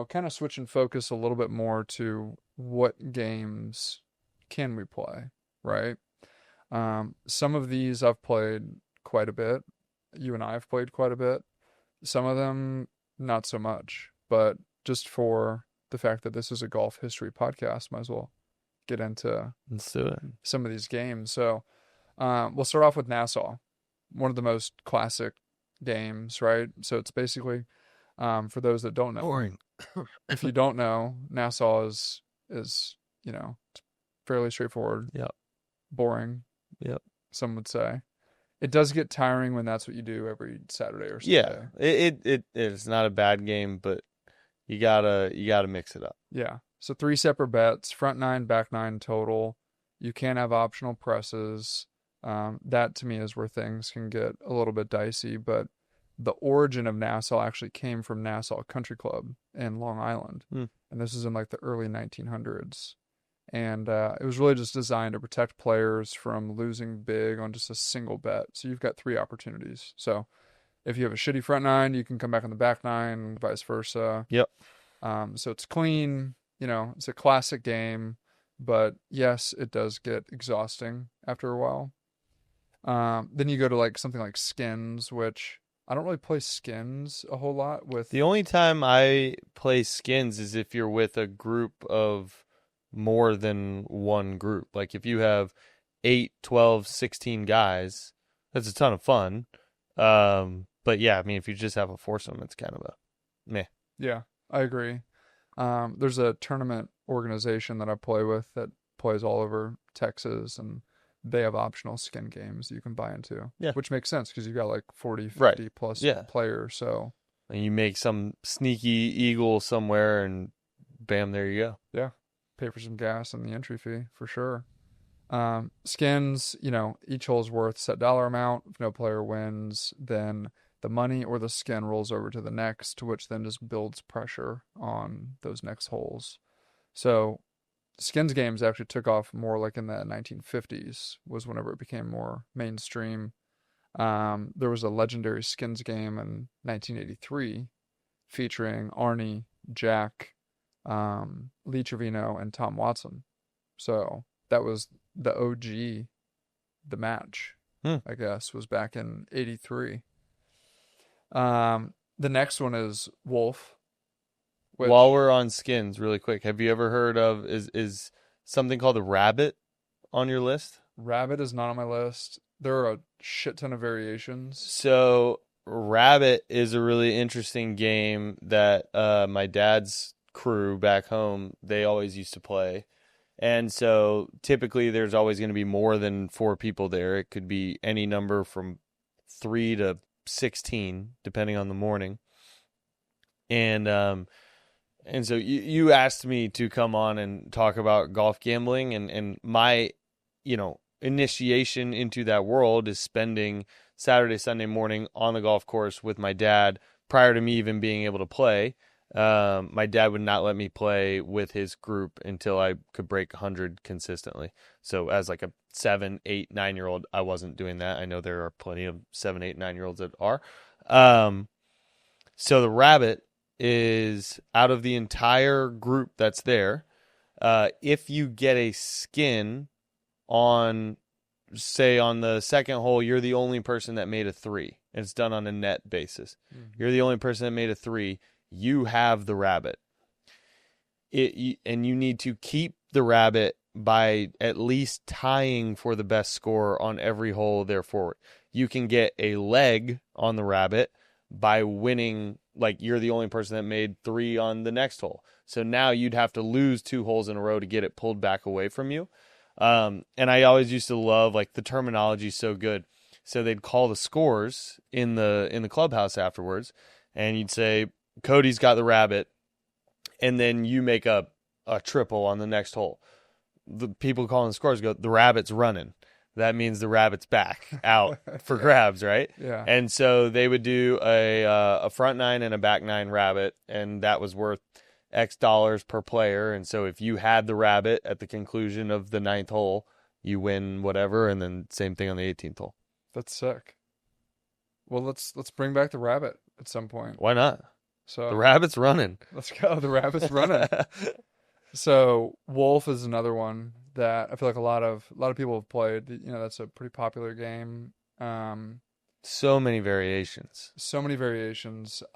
Speaker 1: kind of switching focus a little bit more to what games can we play, right? Some of these I've played quite a bit. You and I have played quite a bit. Some of them not so much, but just for the fact that this is a golf history podcast, might as well get into
Speaker 2: Let's do it.
Speaker 1: some of these games. So, we'll start off with Nassau, one of the most classic games, right? So it's basically, for those that don't know,
Speaker 2: Boring.
Speaker 1: if you don't know, Nassau is fairly straightforward.
Speaker 2: Yep.
Speaker 1: Boring.
Speaker 2: Yep.
Speaker 1: Some would say. It does get tiring when that's what you do every Saturday or Sunday.
Speaker 2: Yeah. It's not a bad game, but you gotta mix it up.
Speaker 1: Yeah. So 3 separate bets, front 9, back 9 total. You can have optional presses. That to me is where things can get a little bit dicey, but the origin of Nassau actually came from Nassau Country Club in Long Island.
Speaker 2: Hmm.
Speaker 1: And this is in like the early 1900s. And it was really just designed to protect players from losing big on just a single bet. So you've got 3 opportunities. So if you have a shitty front 9, you can come back on the back 9, vice versa.
Speaker 2: Yep.
Speaker 1: So it's clean, it's a classic game, but yes, it does get exhausting after a while. Then you go to like something like skins, which I don't really play skins a whole lot with.
Speaker 2: The only time I play skins is if you're with a group of more than one group. Like if you have 8, 12, 16 guys, that's a ton of fun. But yeah, I mean, if you just have a foursome, it's kind of a meh.
Speaker 1: Yeah, I agree. There's a tournament organization that I play with that plays all over Texas, and they have optional skin games you can buy into.
Speaker 2: Yeah.
Speaker 1: Which makes sense because you've got like 40, 50
Speaker 2: Right.
Speaker 1: plus
Speaker 2: Yeah.
Speaker 1: players. So
Speaker 2: And you make some sneaky eagle somewhere, and bam, there you go.
Speaker 1: yeah, pay for some gas and the entry fee for sure. Skins, each hole's worth set dollar amount. If no player wins, then the money or the skin rolls over to the next, which then just builds pressure on those next holes. So skins games actually took off more like in the 1950s was whenever it became more mainstream. There was a legendary skins game in 1983 featuring Arnie, Jack, Lee Trevino, and Tom Watson. So that was the OG, the match, I guess, was back in 83. The next one is Wolf. Which,
Speaker 2: While we're on skins, really quick, have you ever heard of is something called a rabbit on your list?
Speaker 1: Rabbit is not on my list. There are a shit ton of variations.
Speaker 2: So rabbit is a really interesting game that my dad's crew back home, they always used to play. And so typically there's always going to be more than 4 people there. It could be any number from 3 to 16, depending on the morning. And so you asked me to come on and talk about golf gambling, and my, initiation into that world is spending Saturday, Sunday morning on the golf course with my dad, prior to me even being able to play, my dad would not let me play with his group until I could break 100 consistently. So as like a 7, 8, 9-year-old, I wasn't doing that. I know there are plenty of 7, 8, 9-year-olds that are. So the rabbit is out of the entire group that's there. If you get a skin on, say, on the second hole, you're the only person that made a 3. And it's done on a net basis. Mm-hmm. You're the only person that made a 3. You have the rabbit. And you need to keep the rabbit by at least tying for the best score on every hole there forward. You can get a leg on the rabbit by winning, like you're the only person that made 3 on the next hole. So now you'd have to lose 2 holes in a row to get it pulled back away from you. And I always used to love, like, the terminology is so good. So they'd call the scores in the clubhouse afterwards, and you'd say, Cody's got the rabbit, and then you make a triple on the next hole. The people calling the scores go, the rabbit's running. That means the rabbit's back out for grabs, right?
Speaker 1: Yeah.
Speaker 2: And so they would do a front 9 and a back 9 rabbit, and that was worth X dollars per player. And so if you had the rabbit at the conclusion of the 9th hole, you win whatever, and then same thing on the 18th hole.
Speaker 1: That's sick. Well, let's bring back the rabbit at some point.
Speaker 2: Why not?
Speaker 1: So
Speaker 2: the rabbit's running.
Speaker 1: Let's go. The rabbit's running. So Wolf is another one that I feel like a lot of people have played. You know, that's a pretty popular game.
Speaker 2: So many variations.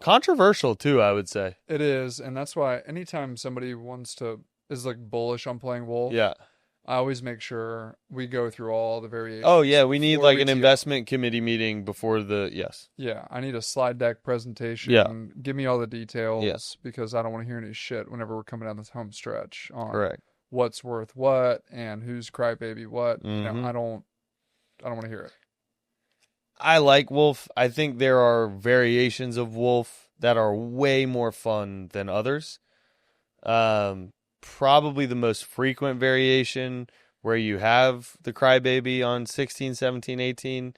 Speaker 2: Controversial too, I would say.
Speaker 1: It is, and that's why anytime somebody is like bullish on playing Wolf,
Speaker 2: yeah,
Speaker 1: I always make sure we go through all the variations.
Speaker 2: Oh yeah, we need like an investment committee meeting before yes.
Speaker 1: Yeah, I need a slide deck presentation.
Speaker 2: Yeah.
Speaker 1: Give me all the details.
Speaker 2: Yes.
Speaker 1: Because I don't want to hear any shit whenever we're coming down this home stretch on
Speaker 2: correct
Speaker 1: what's worth what and who's crybaby what.
Speaker 2: Mm-hmm.
Speaker 1: You know, I don't want to hear it.
Speaker 2: I like Wolf. I think there are variations of Wolf that are way more fun than others. Probably the most frequent variation where you have the crybaby on 16, 17, 18.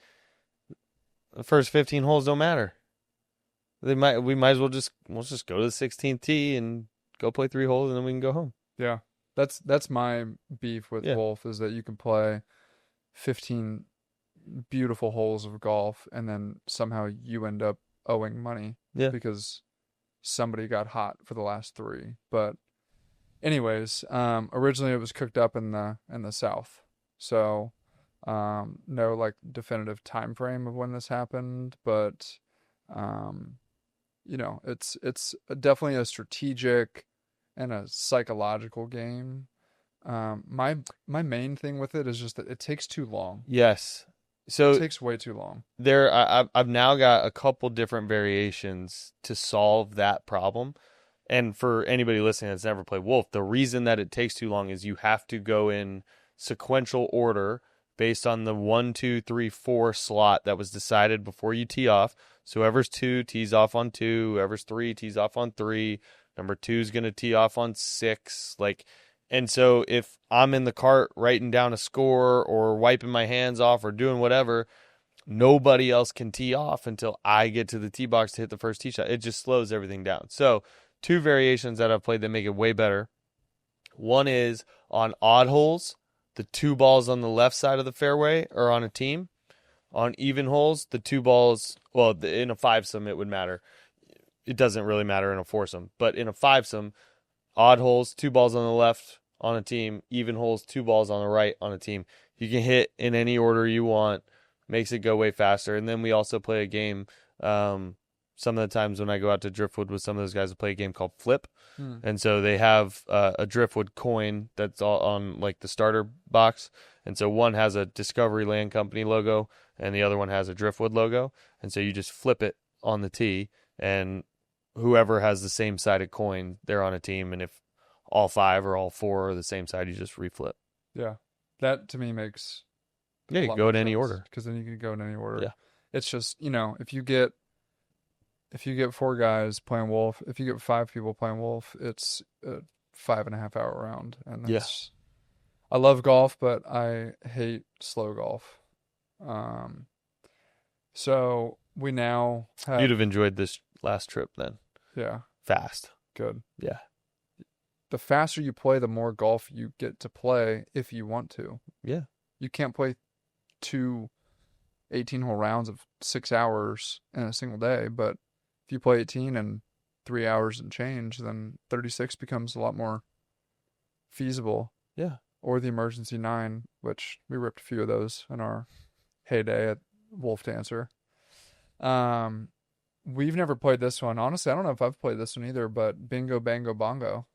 Speaker 2: The first 15 holes don't matter. We might as well just go to the 16th tee and go play 3 holes and then we can go home.
Speaker 1: Yeah. That's my beef with Wolf, is that you can play 15 beautiful holes of golf and then somehow you end up owing money because somebody got hot for the last 3. But anyways, originally it was cooked up in the South, so no like definitive time frame of when this happened, but you know, it's definitely a strategic and a psychological game. My main thing with it is just that it takes too long.
Speaker 2: Yes. So
Speaker 1: it takes way too long.
Speaker 2: I've now got a couple different variations to solve that problem. And for anybody listening that's never played Wolf, the reason that it takes too long is you have to go in sequential order based on the 1, 2, 3, 4 slot that was decided before you tee off. So whoever's 2 tees off on 2, whoever's 3 tees off on 3, number 2 is going to tee off on 6. And so if I'm in the cart writing down a score or wiping my hands off or doing whatever, nobody else can tee off until I get to the tee box to hit the first tee shot. It just slows everything down. So 2 variations that I've played that make it way better. One is on odd holes, the 2 balls on the left side of the fairway are on a team. On even holes, the 2 balls, well, in a fivesome it would matter. It doesn't really matter in a foursome, but in a fivesome, odd holes, 2 balls on the left on a team, even holes, 2 balls on the right on a team. You can hit in any order you want, makes it go way faster. And then we also play a game, some of the times when I go out to Driftwood with some of those guys, I play a game called Flip. And so they have a Driftwood coin that's all on like the starter box. And so one has a Discovery Land Company logo and the other one has a Driftwood logo. And so you just flip it on the tee, and whoever has the same sided coin, they're on a team. And if all 5 or all 4 are the same side, you just reflip.
Speaker 1: Yeah. That to me makes
Speaker 2: you can go in any order.
Speaker 1: Because then you can go in any order.
Speaker 2: Yeah.
Speaker 1: It's just, you know, if you get 4 guys playing Wolf, if you get 5 people playing Wolf, it's a 5.5 hour round. And that's, I love golf, but I hate slow golf. So we now have,
Speaker 2: you'd have enjoyed this last trip then.
Speaker 1: Yeah,
Speaker 2: Fast.
Speaker 1: good.
Speaker 2: Yeah.
Speaker 1: The faster you play, the more golf you get to play if you want to.
Speaker 2: Yeah.
Speaker 1: You can't play two 18-hole rounds of 6 hours in a single day, but if you play 18 in 3 hours and change, then 36 becomes a lot more feasible.
Speaker 2: Yeah.
Speaker 1: Or the emergency 9, which we ripped a few of those in our heyday at Wolf Dancer. We've never played this one. Honestly, I don't know if I've played this one either, but Bingo Bango Bongo.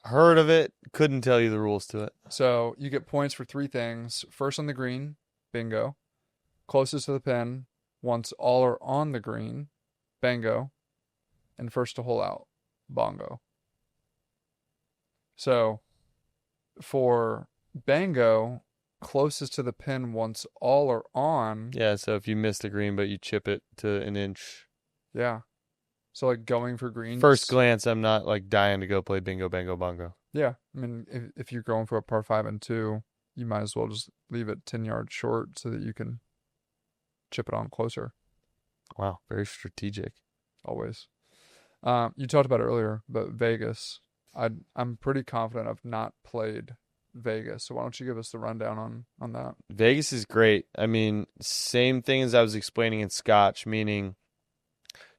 Speaker 2: Heard of it. Couldn't tell you the rules to it.
Speaker 1: So you get points for 3 things. First on the green, bingo. Closest to the pin, once all are on the green, bango. And first to hole out, bongo. So for bango, closest to the pin once all are on.
Speaker 2: Yeah, so if you miss the green but you chip it to an inch.
Speaker 1: Yeah. So like going for greens.
Speaker 2: First glance, I'm not like dying to go play bingo, bango, bongo.
Speaker 1: Yeah. I mean, if you're going for a par 5 and 2, you might as well just leave it 10 yards short so that you can chip it on closer.
Speaker 2: Wow, very strategic.
Speaker 1: Always. You talked about it earlier, but Vegas. I'm pretty confident I've not played Vegas. So why don't you give us the rundown on that?
Speaker 2: Vegas is great. I mean, same thing as I was explaining in Scotch, meaning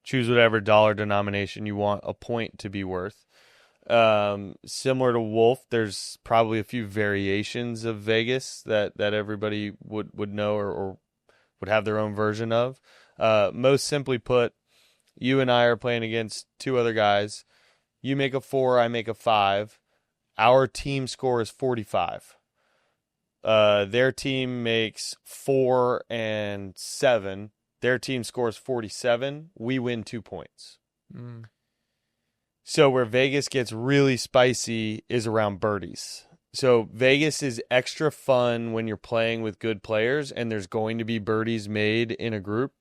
Speaker 2: choose whatever dollar denomination you want a point to be worth. Similar to Wolf, there's probably a few variations of Vegas that everybody would know or would have their own version of. Most simply put, you and I are playing against 2 other guys. You make a 4, I make a 5. Our team score is 45. Their team makes 4 and 7. Their team scores 47. We win 2 points.
Speaker 1: Mm.
Speaker 2: So where Vegas gets really spicy is around birdies. So Vegas is extra fun when you're playing with good players and there's going to be birdies made in a group.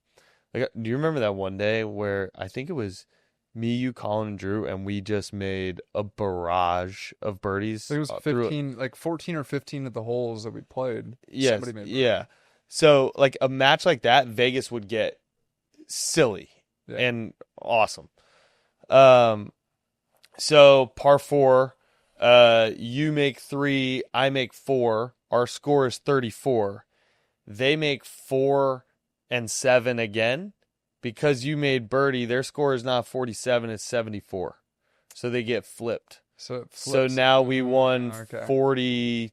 Speaker 2: Like, do you remember that one day where I think it was me, you, Colin, and Drew, and we just made a barrage of birdies?
Speaker 1: I think it was 15, like 14 or 15 of the holes that we played.
Speaker 2: Yes,
Speaker 1: Somebody made
Speaker 2: yeah. So like a match like that, Vegas would get silly and awesome. So par 4, you make 3, I make 4. Our score is 34. They make 4 and 7 again. Because you made birdie, their score is not 47, it's 74. So they get flipped. So now we won 41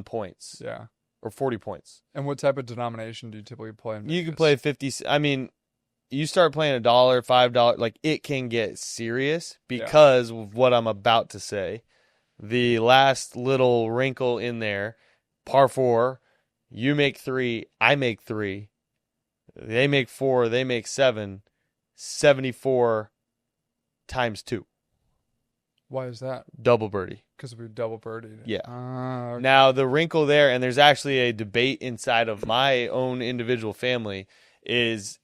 Speaker 2: points.
Speaker 1: Yeah.
Speaker 2: Or 40 points.
Speaker 1: And what type of denomination do you typically play in Vegas?
Speaker 2: You can play 50. I mean, you start playing $1, $5, like it can get serious because of what I'm about to say. The last little wrinkle in there, par 4, you make 3, I make 3. They make 4, they make 7. 74 times 2.
Speaker 1: Why is that?
Speaker 2: Double birdie.
Speaker 1: Because we double birdied.
Speaker 2: Yeah.
Speaker 1: Okay.
Speaker 2: Now, the wrinkle there, and there's actually a debate inside of my own individual family, is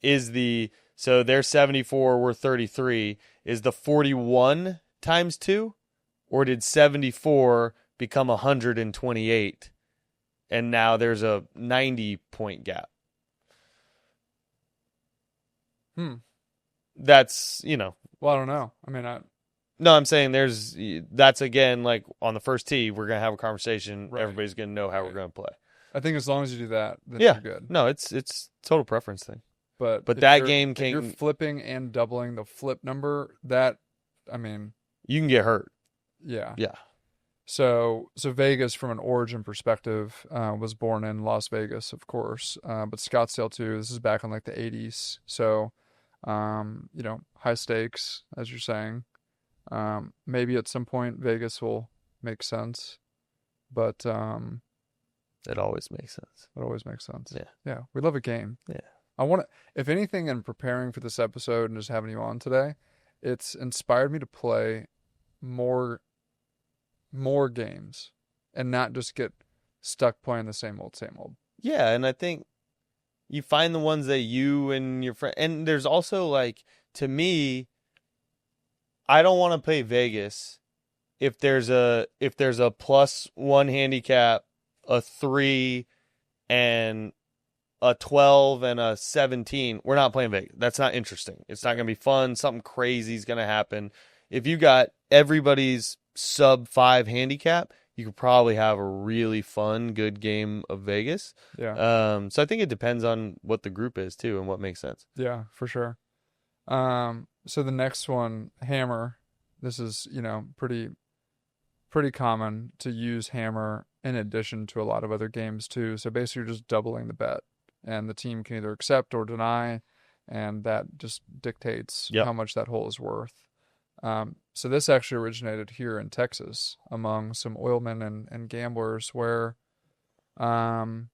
Speaker 2: so they're 74, we're 33. Is the 41 times 2? Or did 74 become 128? And now there's a 90-point gap. That's,
Speaker 1: Well, I don't know. I mean,
Speaker 2: No, I'm saying that's again, like on the first tee, we're going to have a conversation.
Speaker 1: Right.
Speaker 2: Everybody's going to know how we're going to play.
Speaker 1: I think as long as you do that, then you're good.
Speaker 2: No, it's total preference thing.
Speaker 1: But
Speaker 2: that game
Speaker 1: if you're flipping and doubling the flip number, I mean,
Speaker 2: you can get hurt.
Speaker 1: Yeah.
Speaker 2: Yeah.
Speaker 1: So Vegas, from an origin perspective, was born in Las Vegas, of course, but Scottsdale too. This is back in like the 80s. So, high stakes, as you're saying. Maybe at some point Vegas will make sense, but
Speaker 2: it always makes sense.
Speaker 1: It always makes sense.
Speaker 2: Yeah.
Speaker 1: Yeah. We love a game.
Speaker 2: Yeah.
Speaker 1: I want to, if anything, in preparing for this episode and just having you on today, it's inspired me to play more games and not just get stuck playing the same old.
Speaker 2: Yeah, and I think you find the ones that you and your friend, and there's also like, to me, I don't want to play Vegas if there's a +1 handicap, a 3, and a 12 and a 17, we're not playing Vegas. That's not interesting. It's not going to be fun. Something crazy is going to happen. If you got everybody's sub 5 handicap, you could probably have a really fun, good game of Vegas.
Speaker 1: Yeah.
Speaker 2: So I think it depends on what the group is too and what makes sense.
Speaker 1: Yeah, for sure. So the next one, hammer. This is, pretty common to use hammer in addition to a lot of other games too. So basically you're just doubling the bet and the team can either accept or deny, and that just dictates
Speaker 2: Yep.
Speaker 1: how much that hole is worth. So this actually originated here in Texas among some oilmen and gamblers where, things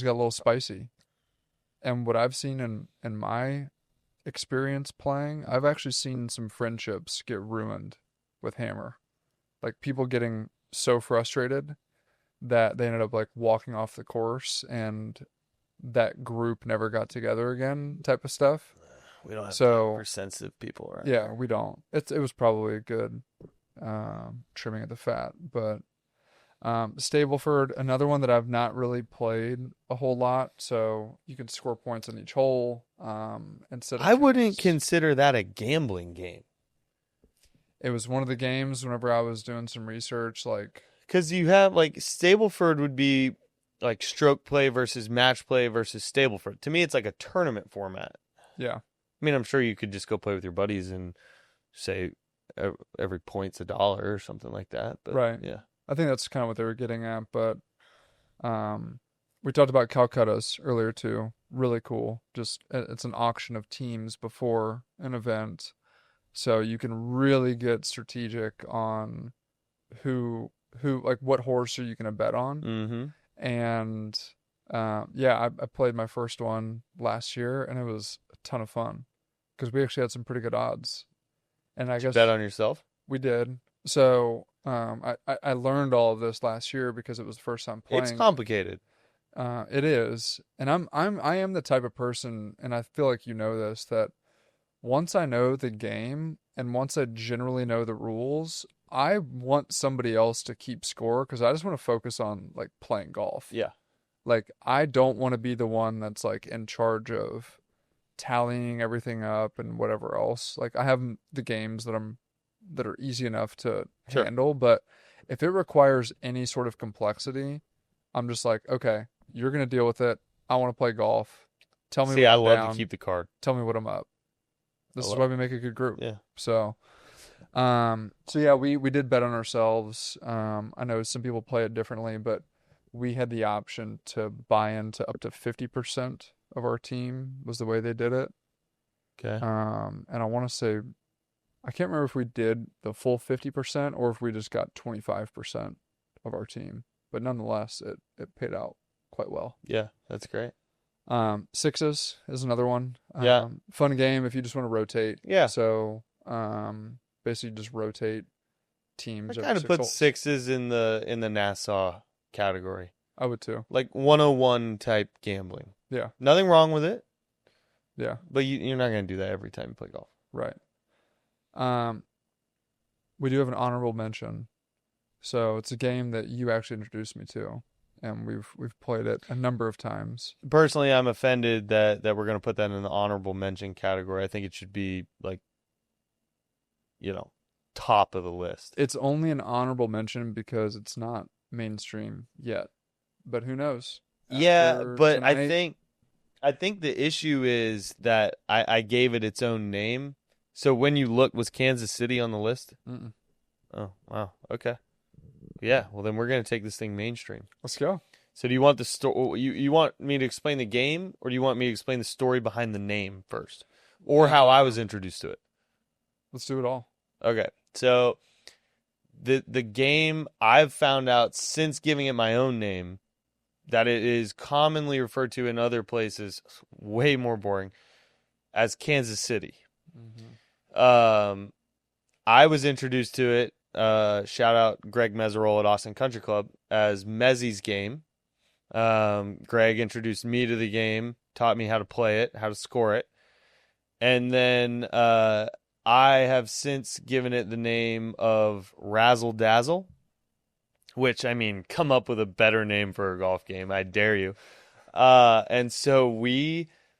Speaker 1: got a little spicy. And what I've seen in my experience playing, I've actually seen some friendships get ruined with hammer. Like people getting so frustrated that they ended up like walking off the course and that group never got together again type of stuff.
Speaker 2: We don't have
Speaker 1: So
Speaker 2: time for sensitive people, right?
Speaker 1: yeah, we don't. It was probably a good trimming of the fat, but Stableford, another one that I've not really played a whole lot, so you can score points on each hole instead of
Speaker 2: I wouldn't
Speaker 1: times.
Speaker 2: consider that a gambling game.
Speaker 1: It was one of the games whenever I was doing some research, like
Speaker 2: Because you have, like, Stableford would be like stroke play versus match play versus Stableford. To me, it's like a tournament format.
Speaker 1: yeah,
Speaker 2: I mean, I'm sure you could just go play with your buddies and say every point's $1 or something like that. But
Speaker 1: right.
Speaker 2: yeah.
Speaker 1: I think that's kind of what they were getting at, but we talked about Calcuttas earlier too. Really cool. Just it's an auction of teams before an event, so you can really get strategic on who like what horse are you going to bet on.
Speaker 2: Mm-hmm.
Speaker 1: And yeah, I played my first one last year, and it was a ton of fun because we actually had some pretty good odds. And I
Speaker 2: Did you
Speaker 1: guess
Speaker 2: bet on yourself?
Speaker 1: we did. So I learned all of this last year because it was the first time
Speaker 2: It's
Speaker 1: playing.
Speaker 2: complicated.
Speaker 1: It is, and I am the type of person, and I feel like you know this, that once I know the game and once I generally know the rules, I want somebody else to keep score because I just want to focus on like playing golf.
Speaker 2: Yeah.
Speaker 1: Like I don't want to be the one that's like in charge of tallying everything up and whatever else. Like I have the games that are easy enough to
Speaker 2: Sure.
Speaker 1: handle, but if it requires any sort of complexity, I'm just like, okay, you're gonna deal with it. I want to play golf. Tell me
Speaker 2: See,
Speaker 1: what
Speaker 2: I
Speaker 1: I'm
Speaker 2: love
Speaker 1: down.
Speaker 2: to keep the card.
Speaker 1: Tell me what I'm up. This is why we make a good group.
Speaker 2: Yeah.
Speaker 1: So, so yeah, we did bet on ourselves. I know some people play it differently, but we had the option to buy into up to 50% of our team was the way they did it.
Speaker 2: Okay.
Speaker 1: And I want to say, I can't remember if we did the full 50% or if we just got 25% of our team, but nonetheless, it paid out quite well.
Speaker 2: Yeah, that's great.
Speaker 1: Sixes is another one.
Speaker 2: Yeah.
Speaker 1: Fun game if you just want to rotate.
Speaker 2: Yeah.
Speaker 1: So, basically just rotate teams.
Speaker 2: I
Speaker 1: every
Speaker 2: kind of
Speaker 1: 6
Speaker 2: put
Speaker 1: holes.
Speaker 2: sixes in the Nassau category.
Speaker 1: I would too.
Speaker 2: Like 101 type gambling.
Speaker 1: Yeah.
Speaker 2: Nothing wrong with it,
Speaker 1: Yeah.
Speaker 2: but you're not going to do that every time you play golf.
Speaker 1: Right. We do have an honorable mention. So it's a game that you actually introduced me to, and we've played it a number of times.
Speaker 2: Personally, I'm offended that we're going to put that in the honorable mention category. I think it should be like, top of the list.
Speaker 1: It's only an honorable mention because it's not mainstream yet. But who knows?
Speaker 2: Yeah,
Speaker 1: After
Speaker 2: but
Speaker 1: tonight-
Speaker 2: I think the issue is that I gave it its own name. So when you look, was Kansas City on the list?
Speaker 1: Mm-mm.
Speaker 2: Oh, wow. Okay. Yeah, well then we're going to take this thing mainstream.
Speaker 1: Let's go.
Speaker 2: So do you want the story? You want me to explain the game, or do you want me to explain the story behind the name first, or how I was introduced to it?
Speaker 1: Let's do it all.
Speaker 2: Okay, so the game, I've found out since giving it my own name that it is commonly referred to in other places, way more boring, as Kansas City.
Speaker 1: Mm-hmm.
Speaker 2: I was introduced to it. Shout out Greg Meserole at Austin Country Club as Mezzy's game. Greg introduced me to the game, taught me how to play it, how to score it. And then I have since given it the name of Razzle Dazzle, which, I mean, come up with a better name for a golf game. I dare you. And so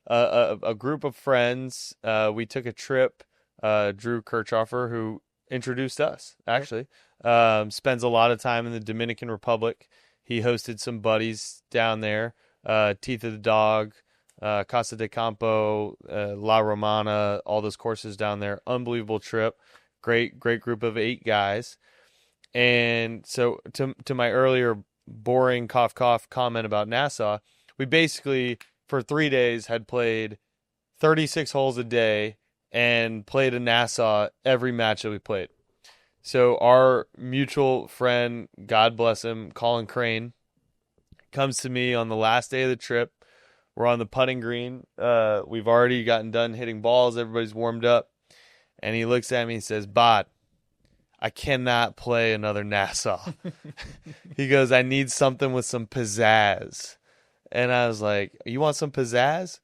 Speaker 2: a group of friends, we took a trip. Drew Kirchhoffer, who introduced us,
Speaker 1: Yep.
Speaker 2: actually, spends a lot of time in the Dominican Republic. He hosted some buddies down there, Teeth of the Dog, Casa de Campo, La Romana, all those courses down there. Unbelievable trip. Great group of 8 guys. And so to my earlier boring cough comment about Nassau, we basically for 3 days had played 36 holes a day and played in Nassau every match that we played. So our mutual friend, God bless him, Colin Crane, comes to me on the last day of the trip. We're on the putting green. We've already gotten done hitting balls. Everybody's warmed up. And he looks at me and says, Bod, I cannot play another Nassau. He goes, I need something with some pizzazz. And I was like, you want some pizzazz?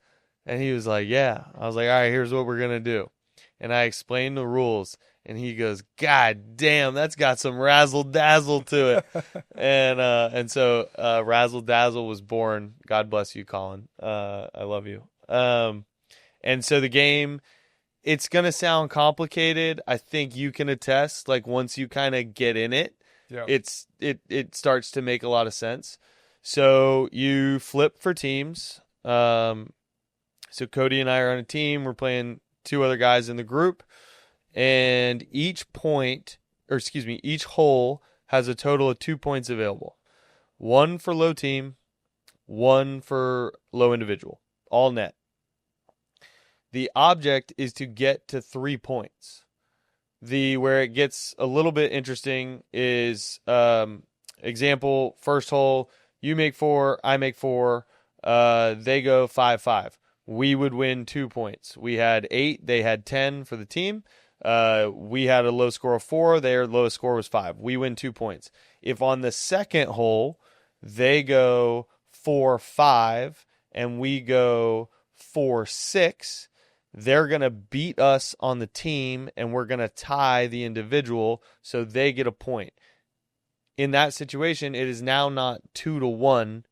Speaker 2: And he was like, yeah. I was like, all right, here's what we're going to do. And I explained the rules. And he goes, God damn, that's got some razzle dazzle to it. And so Razzle Dazzle was born. God bless you, Colin. I love you. And so the game, it's going to sound complicated. I think you can attest, like once you kind of get in it,
Speaker 1: Yeah.
Speaker 2: it starts to make a lot of sense. So you flip for teams. So Cody and I are on a team. We're playing 2 other guys in the group. And each hole has a total of 2 points available. 1 for low team, 1 for low individual. All net. The object is to get to 3 points. Where it gets a little bit interesting is example, first hole, you make 4, I make 4, they go 5-5. We would win 2 points. We had 8, they had 10 for the team. We had a low score of 4, their lowest score was 5. We win 2 points. If on the second hole they go 4-5 and we go 4-6, they're going to beat us on the team and we're going to tie the individual so they get a point. In that situation, it is now not 2-1.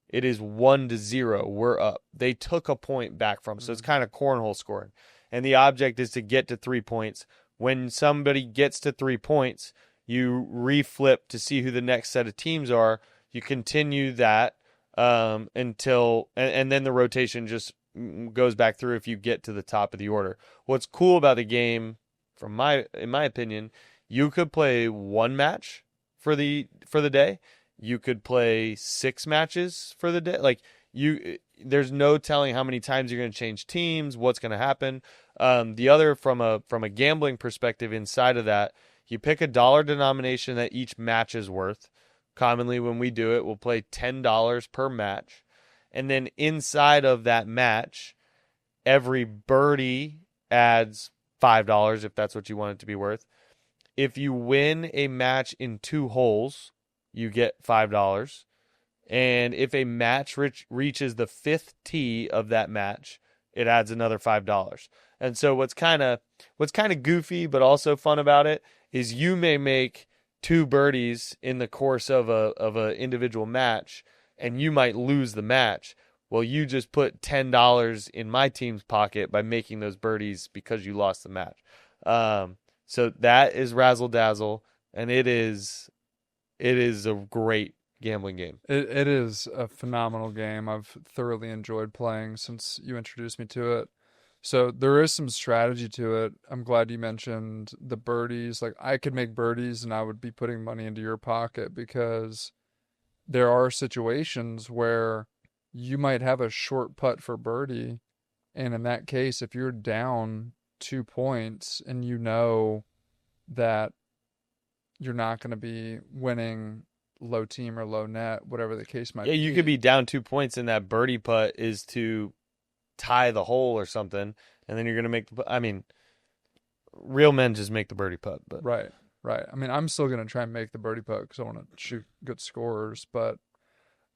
Speaker 2: It is 1-0. We're up. They took a point back from us. So it's kind of cornhole scoring. And the object is to get to 3 points. When somebody gets to 3 points, you reflip to see who the next set of teams are. You continue that until, and then the rotation just goes back through if you get to the top of the order. What's cool about the game, in my opinion, you could play 1 match for the day. You could play 6 matches for the day. Like there's no telling how many times you're going to change teams, what's going to happen. The other, from a gambling perspective, inside of that, you pick a dollar denomination that each match is worth. Commonly, when we do it, we'll play $10 per match. And then inside of that match, every birdie adds $5 if that's what you want it to be worth. If you win a match in 2 holes, you get $5. And if a match reaches the 5th tee of that match, it adds another $5. And so what's kind of goofy but also fun about it is you may make 2 birdies in the course of a individual match, and you might lose the match. Well, you just put $10 in my team's pocket by making those birdies because you lost the match. So that is Razzle Dazzle, and it is a great gambling game.
Speaker 1: It is a phenomenal game. I've thoroughly enjoyed playing since you introduced me to it. So there is some strategy to it. I'm glad you mentioned the birdies. Like I could make birdies and I would be putting money into your pocket because there are situations where you might have a short putt for birdie. And in that case, if you're down 2 points and you know that you're not going to be winning low team or low net, whatever the case might
Speaker 2: Yeah,
Speaker 1: be.
Speaker 2: you could be down 2 points, and that birdie putt is to tie the hole or something, and then you're going to make the. I mean, real men just make the birdie putt, but
Speaker 1: Right. I mean, I'm still going to try and make the birdie putt because I want to shoot good scores. But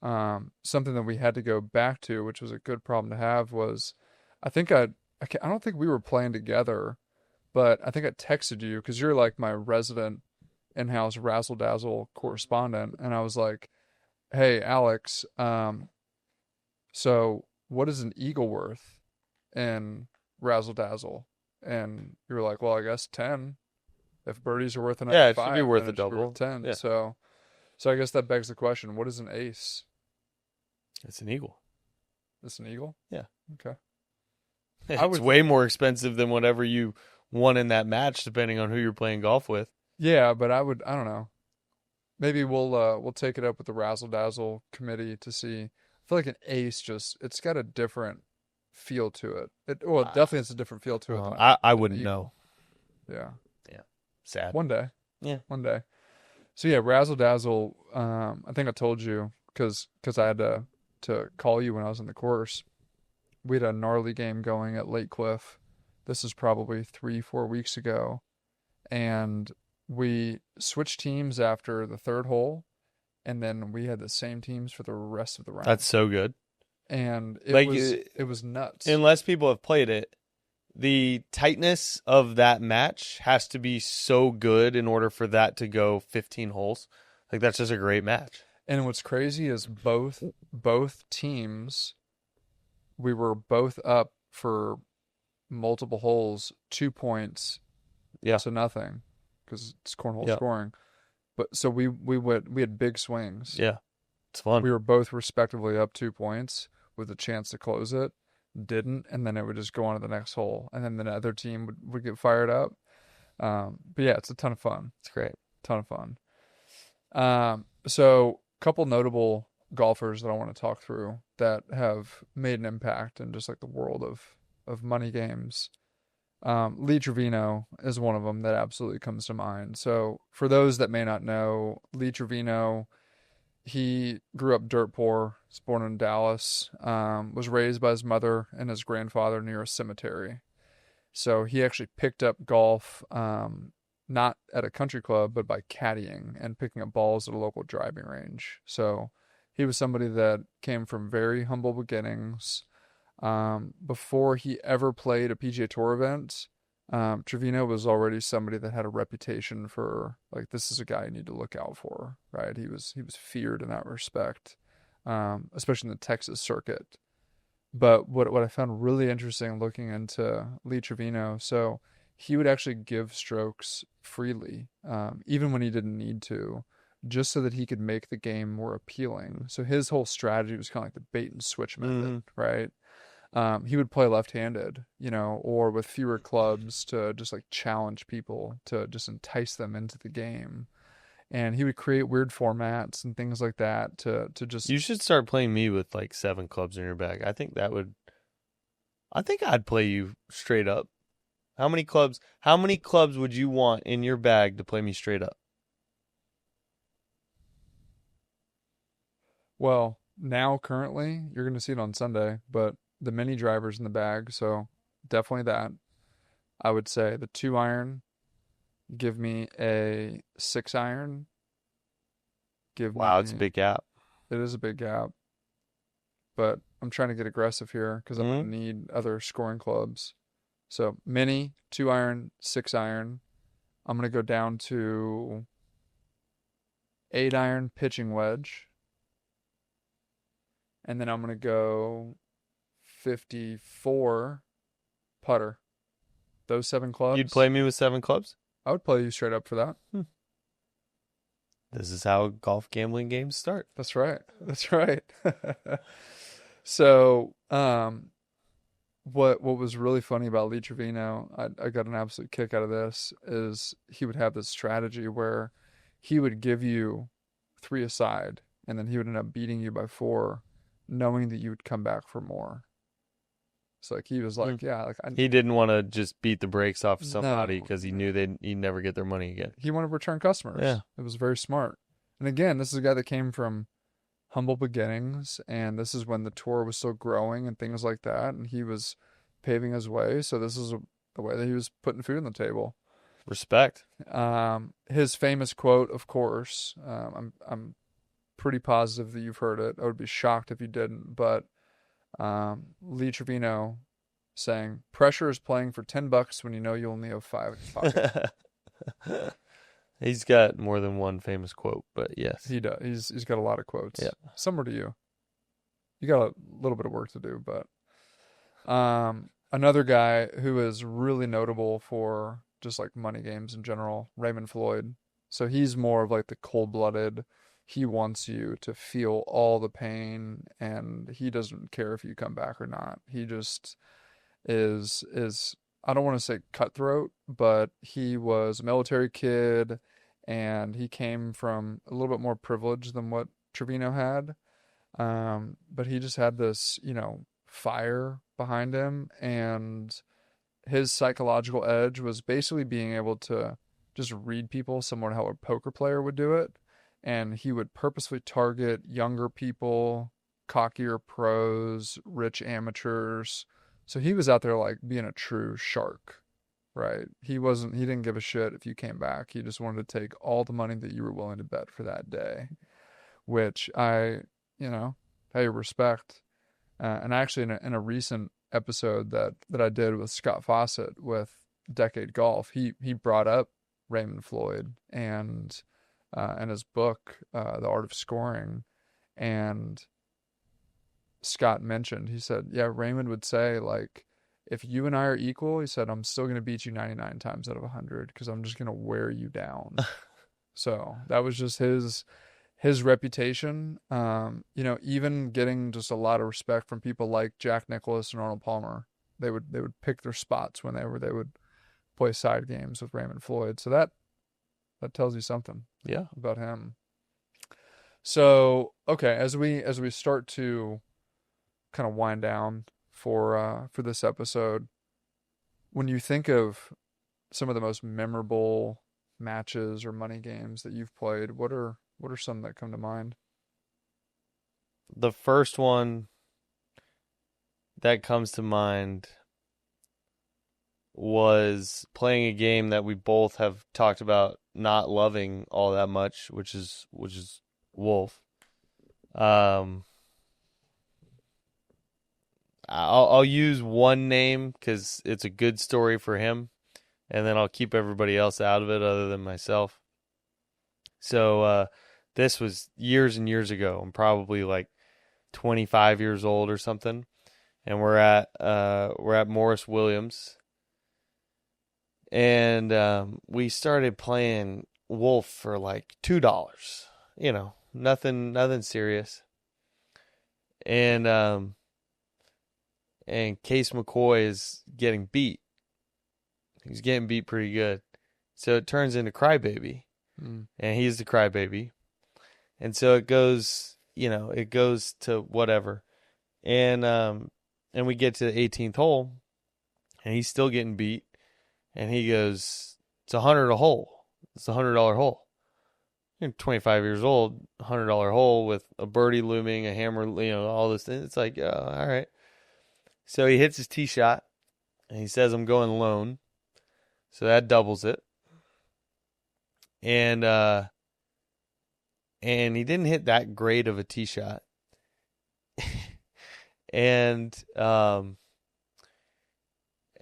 Speaker 1: something that we had to go back to, which was a good problem to have, was I don't think we were playing together, but I think I texted you because you're like my resident in-house Razzle Dazzle correspondent, and I was like, "Hey, Alex, So what is an eagle worth in Razzle Dazzle? And you're like, well, I guess 10. If birdies are worth an
Speaker 2: Yeah,
Speaker 1: extra
Speaker 2: it should be
Speaker 1: 5,
Speaker 2: worth
Speaker 1: then
Speaker 2: a
Speaker 1: it should be worth
Speaker 2: double.
Speaker 1: 10.
Speaker 2: Yeah,
Speaker 1: So I guess that begs the question, what is an ace?
Speaker 2: it's an eagle.
Speaker 1: It's an eagle?
Speaker 2: Yeah.
Speaker 1: Okay. I
Speaker 2: It's
Speaker 1: would,
Speaker 2: way more expensive than whatever you won in that match, depending on who you're playing golf with.
Speaker 1: yeah, but I don't know. Maybe we'll take it up with the Razzle Dazzle committee to see. I feel like an ace it's got a different feel to it. Well,
Speaker 2: Uh,
Speaker 1: definitely it's a different feel to it
Speaker 2: well,
Speaker 1: than
Speaker 2: I
Speaker 1: an
Speaker 2: wouldn't know.
Speaker 1: eagle. Yeah.
Speaker 2: Yeah, sad.
Speaker 1: One day.
Speaker 2: Yeah.
Speaker 1: One day. So yeah, Razzle Dazzle. I think I told you because I had to call you when I was in the course. We had a gnarly game going at Lake Cliff. This is probably 3-4 weeks ago, and we switched teams after the third hole, and then we had the same teams for the rest of the round.
Speaker 2: That's so good.
Speaker 1: And
Speaker 2: Like,
Speaker 1: it was nuts.
Speaker 2: unless people have played it, the tightness of that match has to be so good in order for that to go 15 holes. Like, that's just a great match.
Speaker 1: And what's crazy is both teams, we were both up for multiple holes, 2 points
Speaker 2: Yeah.
Speaker 1: to nothing, because it's cornhole
Speaker 2: Yeah.
Speaker 1: scoring. But so we had big swings.
Speaker 2: Yeah. It's fun.
Speaker 1: We were both respectively up 2 points with a chance to close it. Didn't, and then it would just go on to the next hole, and then the other team would get fired up. But yeah, it's a ton of fun.
Speaker 2: It's great.
Speaker 1: Ton of fun. So a couple notable golfers that I want to talk through that have made an impact in just like the world of money games. Lee Trevino is one of them that absolutely comes to mind. So for those that may not know, Lee Trevino, he grew up dirt poor. Was born in Dallas. Was raised by his mother and his grandfather near a cemetery. So he actually picked up golf, not at a country club, but by caddying and picking up balls at a local driving range. So he was somebody that came from very humble beginnings. Before he ever played a PGA Tour event, Trevino was already somebody that had a reputation for like this is a guy you need to look out for, right? He was feared in that respect, especially in the Texas circuit. But what I found really interesting looking into Lee Trevino, so he would actually give strokes freely, even when he didn't need to, just so that he could make the game more appealing. So his whole strategy was kind of like the bait and switch method, right? He would play left-handed, or with fewer clubs to just like challenge people to just entice them into the game. And he would create weird formats and things like that to just.
Speaker 2: You should start playing me with like 7 clubs in your bag. I think I'd play you straight up. How many clubs would you want in your bag to play me straight up?
Speaker 1: Well, now currently you're going to see it on Sunday, but the mini drivers in the bag, so definitely that. I would say the 2-iron, give me a 6-iron.
Speaker 2: Wow, it's a big gap.
Speaker 1: It is a big gap, but I'm trying to get aggressive here because I'm going to need other scoring clubs. So mini, 2-iron, 6-iron. I'm going to go down to 8-iron pitching wedge. And then I'm going to go 54 putter. Those 7 clubs.
Speaker 2: You'd play me with 7 clubs?
Speaker 1: I would play you straight up for that.
Speaker 2: This is how golf gambling games start.
Speaker 1: That's right. That's right. So, what was really funny about Lee Trevino, I got an absolute kick out of this, is he would have this strategy where he would give you 3 aside, and then he would end up beating you by 4, knowing that you would come back for more. So like he was like, yeah, like
Speaker 2: he didn't want to just beat the brakes off of somebody
Speaker 1: No.
Speaker 2: because he knew he'd never get their money again.
Speaker 1: He wanted return customers.
Speaker 2: Yeah.
Speaker 1: It was very smart. And again, this is a guy that came from humble beginnings, and this is when the tour was still growing and things like that, and he was paving his way. So this is the way that he was putting food on the table.
Speaker 2: Respect.
Speaker 1: His famous quote, of course, I'm pretty positive that you've heard it. I would be shocked if you didn't, but Lee Trevino saying, "Pressure is playing for $10 when you know you only have 5 in your pocket."
Speaker 2: He's got more than one famous quote, but yes.
Speaker 1: He does. He's got a lot of quotes.
Speaker 2: Yeah.
Speaker 1: Similar to you. you got a little bit of work to do. But another guy who is really notable for just like money games in general, Raymond Floyd. So he's more of like the cold-blooded. He wants you to feel all the pain, and he doesn't care if you come back or not. He just is I don't want to say cutthroat, but he was a military kid, and he came from a little bit more privilege than what Trevino had. But he just had this, fire behind him, and his psychological edge was basically being able to just read people similar to how a poker player would do it. And he would purposefully target younger people, cockier pros, rich amateurs. So he was out there like being a true shark, right? He didn't give a shit if you came back. He just wanted to take all the money that you were willing to bet for that day, which you know, pay respect. And actually, in a recent episode that I did with Scott Fawcett with Decade Golf, he brought up Raymond Floyd and his book, The Art of Scoring, and Scott mentioned, he said, yeah, Raymond would say like, if you and I are equal, he said, I'm still going to beat you 99 times out of 100 because I'm just going to wear you down. So that was just his reputation. Even getting just a lot of respect from people like Jack Nicklaus and Arnold Palmer. They would pick their spots whenever they would play side games with Raymond Floyd. So that tells you something,
Speaker 2: Yeah.
Speaker 1: about him. So okay, as we start to kind of wind down for this episode, when you think of some of the most memorable matches or money games that you've played, what are some that come to mind?
Speaker 2: The first one that comes to mind was playing a game that we both have talked about not loving all that much, which is Wolf. Um, I'll use one name because it's a good story for him, and then I'll keep everybody else out of it other than myself. So this was years and years ago. I'm probably like 25 years old or something, and we're at Morris Williams, and we started playing Wolf for like $2. Nothing serious, and Case McCoy is getting beat. He's getting beat pretty good, so it turns into Crybaby, and he's the Crybaby, and so it goes to whatever, and we get to the 18th hole, and he's still getting beat, and he goes, "It's 100 a hole. It's $100 hole." You're 25 years old, $100 hole with a birdie looming, a hammer, all this thing. It's like, all right. So he hits his tee shot, and he says, "I'm going lone." So that doubles it, and he didn't hit that great of a tee shot, and so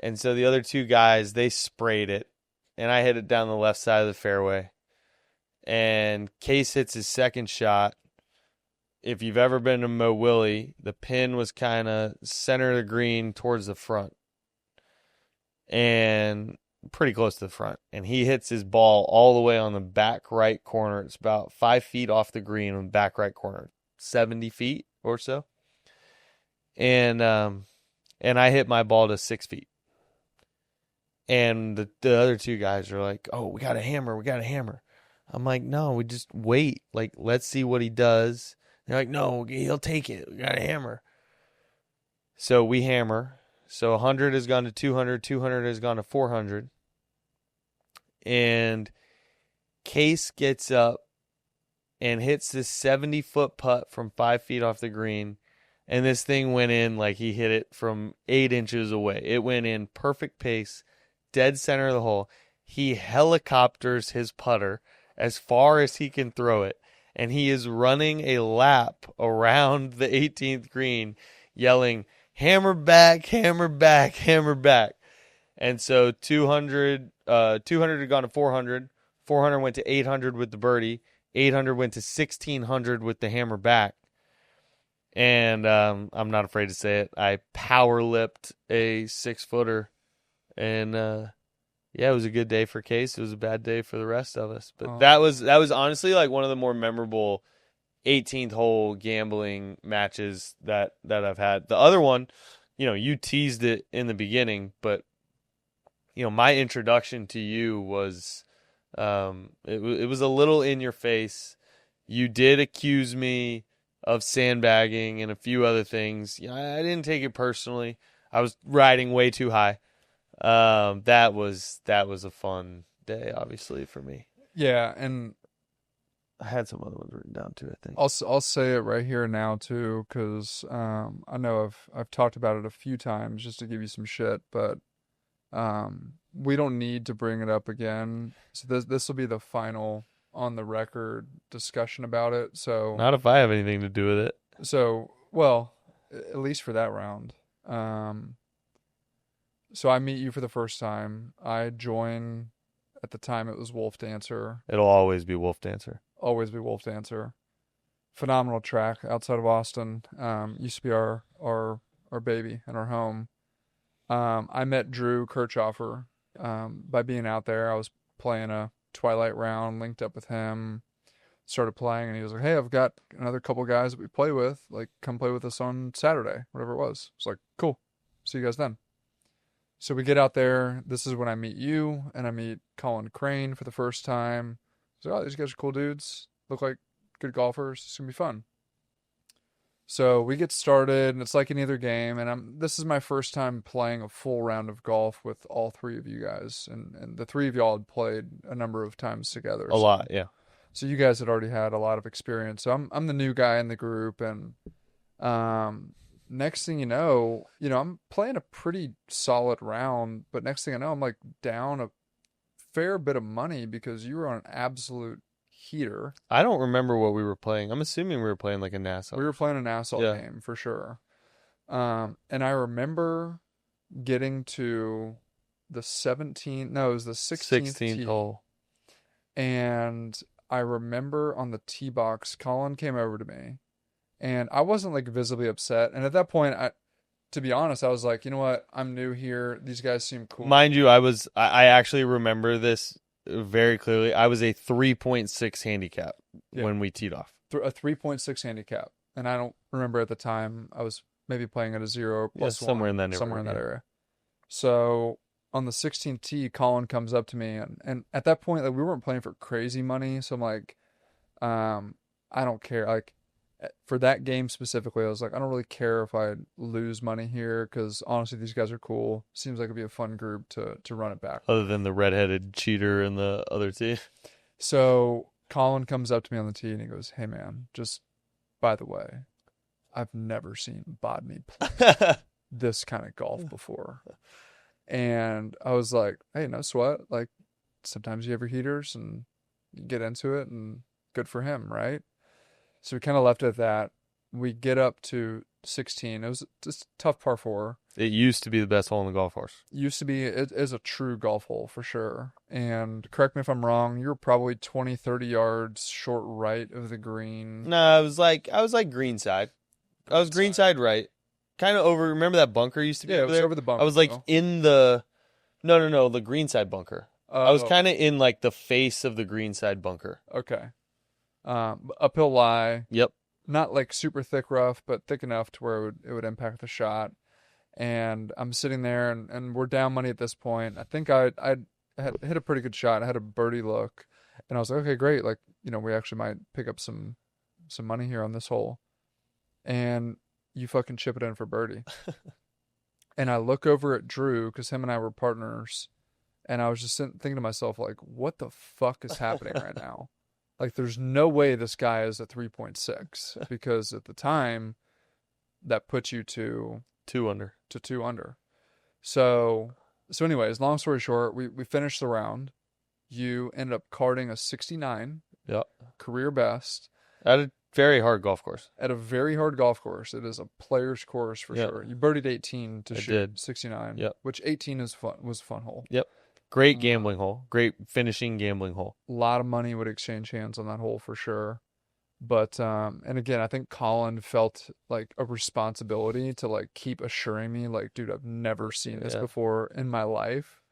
Speaker 2: the other two guys, they sprayed it, and I hit it down the left side of the fairway, and Case hits his second shot. If you've ever been to Mo Willie, the pin was kind of center of the green towards the front, and pretty close to the front. And he hits his ball all the way on the back right corner. It's about 5 feet off the green on the back right corner, 70 feet or so. And I hit my ball to 6 feet. And the other two guys are like, "Oh, we got a hammer. We got a hammer." I'm like, "No, we just wait. Like, let's see what he does." They're like, "No, he'll take it. We got a hammer." So we hammer. So 100 has gone to 200. 200 has gone to 400. And Case gets up and hits this 70-foot putt from 5 feet off the green. And this thing went in like he hit it from 8 inches away. It went in perfect pace, dead center of the hole. He helicopters his putter as far as he can throw it. And he is running a lap around the 18th green, yelling, "Hammer back, hammer back, hammer back." And so 200 had gone to 400. 400 went to 800 with the birdie. 800 went to 1600 with the hammer back. And I'm not afraid to say it. I power lipped a 6-footer, and yeah, it was a good day for Case. It was a bad day for the rest of us. But
Speaker 1: Oh,
Speaker 2: that was honestly like one of the more memorable 18th hole gambling matches that I've had. The other one, you teased it in the beginning, but my introduction to you was it was a little in your face. You did accuse me of sandbagging and a few other things. I didn't take it personally. I was riding way too high. That was a fun day, obviously, for me.
Speaker 1: yeah, and
Speaker 2: I had some other ones written down too, I think.
Speaker 1: I'll say it right here now too, because I know I've talked about it a few times just to give you some shit, but we don't need to bring it up again. So this will be the final on the record discussion about it.
Speaker 2: Not if I have anything to do with it.
Speaker 1: Well, at least for that round. Um, so I meet you for the first time. I join. At the time, it was Wolf Dancer.
Speaker 2: It'll always be Wolf Dancer.
Speaker 1: Always be Wolf Dancer. Phenomenal track outside of Austin. Used to be our baby and our home. I met Drew Kirchhoffer by being out there. I was playing a Twilight round, linked up with him, started playing, and he was like, "Hey, I've got another couple guys that we play with. Like, come play with us on Saturday, whatever it was." It's like, "Cool, see you guys then." So we get out there. This is when I meet you, and I meet Colin Crane for the first time. So, oh, these guys are cool dudes. Look like good golfers. It's gonna be fun. So we get started, and it's like any other game. And this is my first time playing a full round of golf with all three of you guys, and the three of y'all had played a number of times together.
Speaker 2: A lot, yeah.
Speaker 1: So you guys had already had a lot of experience. So I'm the new guy in the group, and next thing I'm playing a pretty solid round. But next thing I know, I'm like down a fair bit of money because you were on an absolute heater.
Speaker 2: I don't remember what we were playing. I'm assuming we were playing like a Nassau.
Speaker 1: We were playing a Nassau
Speaker 2: Yeah.
Speaker 1: game for sure. And I remember getting to the 17th, no, it was the 16th
Speaker 2: 16th
Speaker 1: tee.
Speaker 2: hole.
Speaker 1: And I remember on the tee box, Colin came over to me, and I wasn't like visibly upset. And at that point, to be honest, I was like, you know what? I'm new here. These guys seem cool.
Speaker 2: Mind you, I actually remember this very clearly. I was a 3.6 handicap when we teed off.
Speaker 1: A 3.6 handicap. And I don't remember at the time. I was maybe playing at a 0 or plus
Speaker 2: somewhere
Speaker 1: 1,
Speaker 2: in that neighborhood,
Speaker 1: somewhere in that area. So on the 16th tee, Colin comes up to me, and at that point, like, we weren't playing for crazy money. So I'm like, I don't care. Like, for that game specifically, I was like, I don't really care if I lose money here, because honestly, these guys are cool. Seems like it'd be a fun group to run it back.
Speaker 2: Other than the redheaded cheater and the other team.
Speaker 1: So Colin comes up to me on the tee and he goes, "Hey man, just by the way, I've never seen Bodney play this kind of golf before." And I was like, "Hey, no sweat. Like, sometimes you have your heaters and you get into it, and good for him, right?" So we kind of left it at that. We get up to 16. It was just a tough par 4.
Speaker 2: It used to be the best hole in the golf course.
Speaker 1: Used to be. It is a true golf hole for sure. And correct me if I'm wrong, you were probably 20, 30 yards short right of the green.
Speaker 2: No, I was like greenside. I was greenside right. Kind of over. Remember that bunker used to be
Speaker 1: Yeah, it
Speaker 2: over
Speaker 1: was
Speaker 2: there?
Speaker 1: over the bunker.
Speaker 2: I was like in the no, the greenside bunker. I was kind of in like the face of the greenside bunker.
Speaker 1: Okay. Uphill lie.
Speaker 2: Yep.
Speaker 1: Not like super thick rough, but thick enough to where it would impact the shot. And I'm sitting there, and we're down money at this point. I think I had hit a pretty good shot. I had a birdie look, and I was like, okay, great. Like, we actually might pick up some money here on this hole. And you fucking chip it in for birdie. And I look over at Drew, because him and I were partners, and I was just thinking to myself, like, what the fuck is happening right now? Like, there's no way this guy is a 3.6, because at the time, that puts you to
Speaker 2: 2 under.
Speaker 1: To 2 under. So anyways, long story short, we finished the round. You ended up carding a 69.
Speaker 2: Yep.
Speaker 1: Career best.
Speaker 2: At a very hard golf course.
Speaker 1: At a very hard golf course. It is a player's course for sure. You birdied 18 to shoot 69.
Speaker 2: Yep.
Speaker 1: Which 18 was a fun hole.
Speaker 2: Yep. Great gambling hole. Great finishing gambling hole.
Speaker 1: A lot of money would exchange hands on that hole for sure. But and again, I think Colin felt like a responsibility to like keep assuring me, like, dude, I've never seen this
Speaker 2: Yeah.
Speaker 1: before in my life.